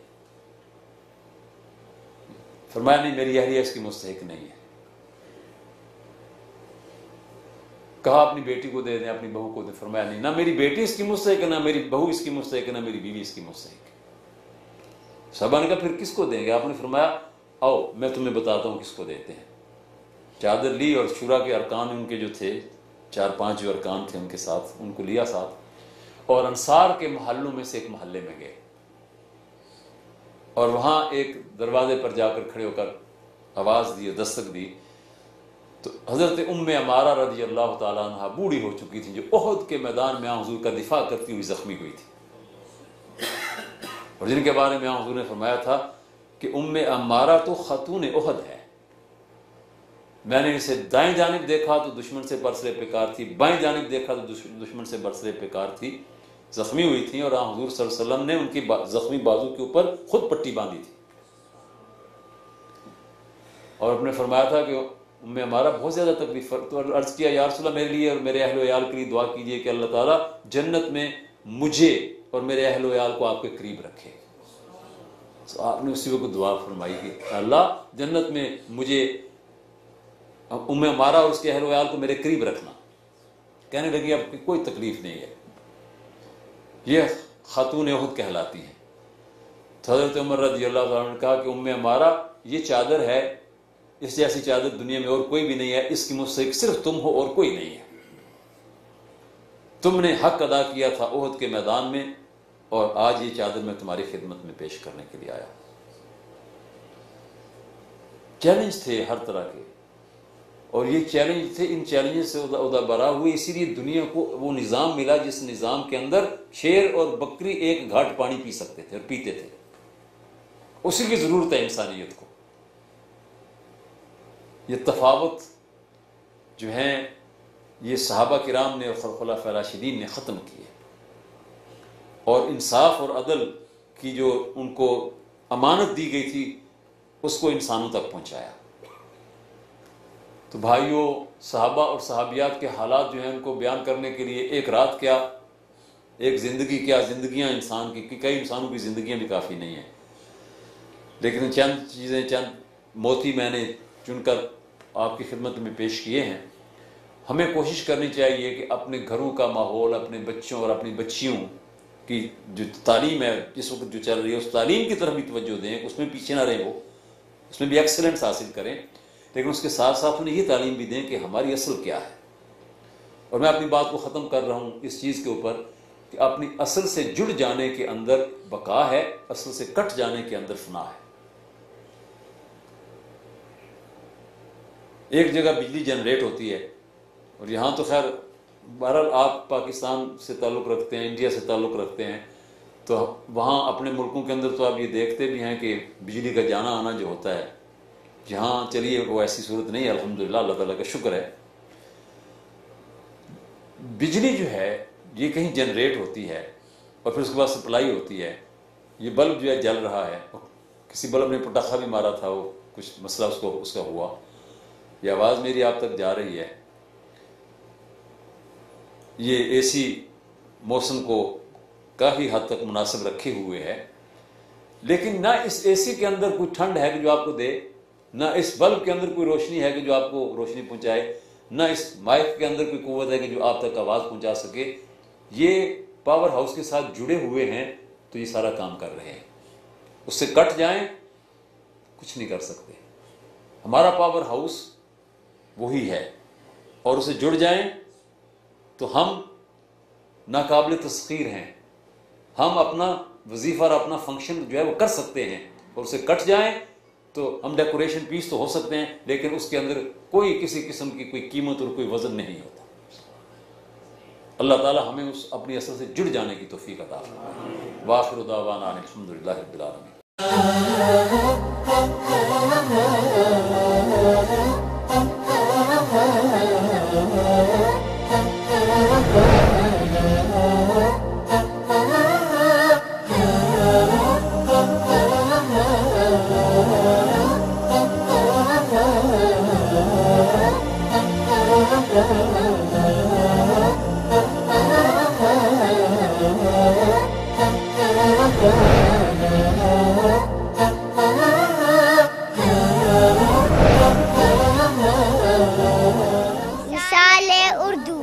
فرمایا نہیں میری اہلیہ اس کی مستحق نہیں ہے۔ کہا اپنی بیٹی کو دے دیں، اپنی بہو کو دیں۔ فرمایا نہیں، نہ میری بیٹی اس کی مستحق ہے، نہ میری بہو اس کی مستحق ہے، نہ میری بیوی اس کی مستحق ہے۔ صحابہ نے کہا پھر کس کو دیں گے؟ آپ نے فرمایا آؤ میں تمہیں بتاتا ہوں کس کو دیتے ہیں۔ چادر لی اور شورا کے ارکان ان کے جو تھے 4-5 جو ارکان تھے ان کے ساتھ، ان کو لیا ساتھ، اور انصار کے محلوں میں سے ایک محلے میں گئے اور وہاں ایک دروازے پر جا کر کھڑے ہو کر آواز دی، دستک دی، تو حضرت ام عمارہ رضی اللہ تعالیٰ عنہ بوڑھی ہو چکی تھی، جو احد کے میدان میں حضور کا دفاع کرتی ہوئی زخمی ہوئی تھی، اور جن کے بارے میں حضور نے فرمایا تھا کہ ام عمارہ تو خاتون احد ہے، میں نے اسے دائیں جانب دیکھا تو دشمن سے برسرے پیکار تھی، بائیں جانب دیکھا تو دشمن سے برسرے پیکار تھی، زخمی ہوئی تھی، اور حضور صلی اللہ علیہ وسلم نے ان کی زخمی بازو کے اوپر خود پٹی باندھی تھی، اور اپنے فرمایا تھا کہ ام ہمارا بہت زیادہ تکلیف، تو عرض کیا یا رسول اللہ میرے لیے اور میرے اہل و عیال کے لیے دعا کیجیے کہ اللہ تعالیٰ جنت میں مجھے اور میرے اہل و عیال کو آپ کے قریب رکھے۔ تو آپ نے اسی وقت دعا فرمائی کہ اللہ جنت میں مجھے ام ہمارا اور اس کے اہل و عیال کو میرے قریب رکھنا۔ کہنے لگی اب کوئی تکلیف نہیں ہے، یہ خاتون احد کہلاتی ہیں۔ تو حضرت عمر رضی اللہ تعالیٰ نے کہا کہ ام ہمارا یہ چادر ہے، اس جیسی چادر دنیا میں اور کوئی بھی نہیں ہے، اس کی مستحق صرف تم ہو اور کوئی نہیں ہے، تم نے حق ادا کیا تھا احد کے میدان میں، اور آج یہ چادر میں تمہاری خدمت میں پیش کرنے کے لیے آیا۔ چیلنج تھے ہر طرح کے، اور یہ چیلنج تھے، ان چیلنج سے عہدہ برا ہوئے، اسی لیے دنیا کو وہ نظام ملا جس نظام کے اندر شیر اور بکری ایک گھاٹ پانی پی سکتے تھے اور پیتے تھے، اسی کی ضرورت ہے انسانیت کو۔ یہ تفاوت جو ہیں یہ صحابہ کرام نے اور خلفاء راشدین نے ختم کیے، اور انصاف اور عدل کی جو ان کو امانت دی گئی تھی اس کو انسانوں تک پہنچایا۔ تو بھائیوں، صحابہ اور صحابیات کے حالات جو ہیں ان کو بیان کرنے کے لیے ایک رات کیا، ایک زندگی کیا، زندگیاں انسان کی، کئی انسانوں کی زندگیاں بھی کافی نہیں ہیں، لیکن چند چیزیں، چند موتی میں نے چن کر آپ کی خدمت میں پیش کیے ہیں۔ ہمیں کوشش کرنی چاہیے کہ اپنے گھروں کا ماحول، اپنے بچوں اور اپنی بچیوں کی جو تعلیم ہے جس وقت جو چل رہی ہے اس تعلیم کی طرف بھی توجہ دیں، اس میں پیچھے نہ رہیں، وہ اس میں بھی ایکسلنس حاصل کریں، لیکن اس کے ساتھ ساتھ انہیں یہ تعلیم بھی دیں کہ ہماری اصل کیا ہے۔ اور میں اپنی بات کو ختم کر رہا ہوں اس چیز کے اوپر کہ اپنی اصل سے جڑ جانے کے اندر بقا ہے، اصل سے کٹ جانے کے اندر فنا ہے۔ ایک جگہ بجلی جنریٹ ہوتی ہے، اور یہاں تو خیر بہرحال آپ پاکستان سے تعلق رکھتے ہیں، انڈیا سے تعلق رکھتے ہیں، تو وہاں اپنے ملکوں کے اندر تو آپ یہ دیکھتے بھی ہیں کہ بجلی کا جانا آنا جو ہوتا ہے، یہاں چلیے وہ ایسی صورت نہیں ہے، الحمدللہ، اللہ تعالیٰ کا شکر ہے۔ بجلی جو ہے یہ کہیں جنریٹ ہوتی ہے اور پھر اس کے بعد سپلائی ہوتی ہے۔ یہ بلب جو ہے جل رہا ہے، کسی بلب نے پٹاخہ بھی مارا تھا، وہ کچھ مسئلہ اس کا ہوا، یہ آواز میری آپ تک جا رہی ہے۔ یہ اے سی موسم کو کافی حد تک مناسب رکھے ہوئے ہے، لیکن نہ اس اے سی کے اندر کوئی ٹھنڈ ہے کہ جو آپ کو دے، نہ اس بلب کے اندر کوئی روشنی ہے کہ جو آپ کو روشنی پہنچائے، نہ اس مائک کے اندر کوئی قوت ہے کہ جو آپ تک آواز پہنچا سکے۔ یہ پاور ہاؤس کے ساتھ جڑے ہوئے ہیں تو یہ سارا کام کر رہے ہیں، اس سے کٹ جائیں کچھ نہیں کر سکتے۔ ہمارا پاور ہاؤس وہی ہے، اور اسے جڑ جائیں تو ہم ناقابل تسخیر ہیں، ہم اپنا وظیفہ اور اپنا فنکشن جو ہے وہ کر سکتے ہیں، اور اسے کٹ جائیں تو ہم ڈیکوریشن پیس تو ہو سکتے ہیں، لیکن اس کے اندر کوئی کسی قسم کی کوئی قیمت اور کوئی وزن نہیں ہوتا۔ اللہ تعالی ہمیں اس اپنی اصل سے جڑ جانے کی توفیق عطا فرمائے۔ وآخر دعوانا الحمدللہ رب العالمین۔ مثال اردو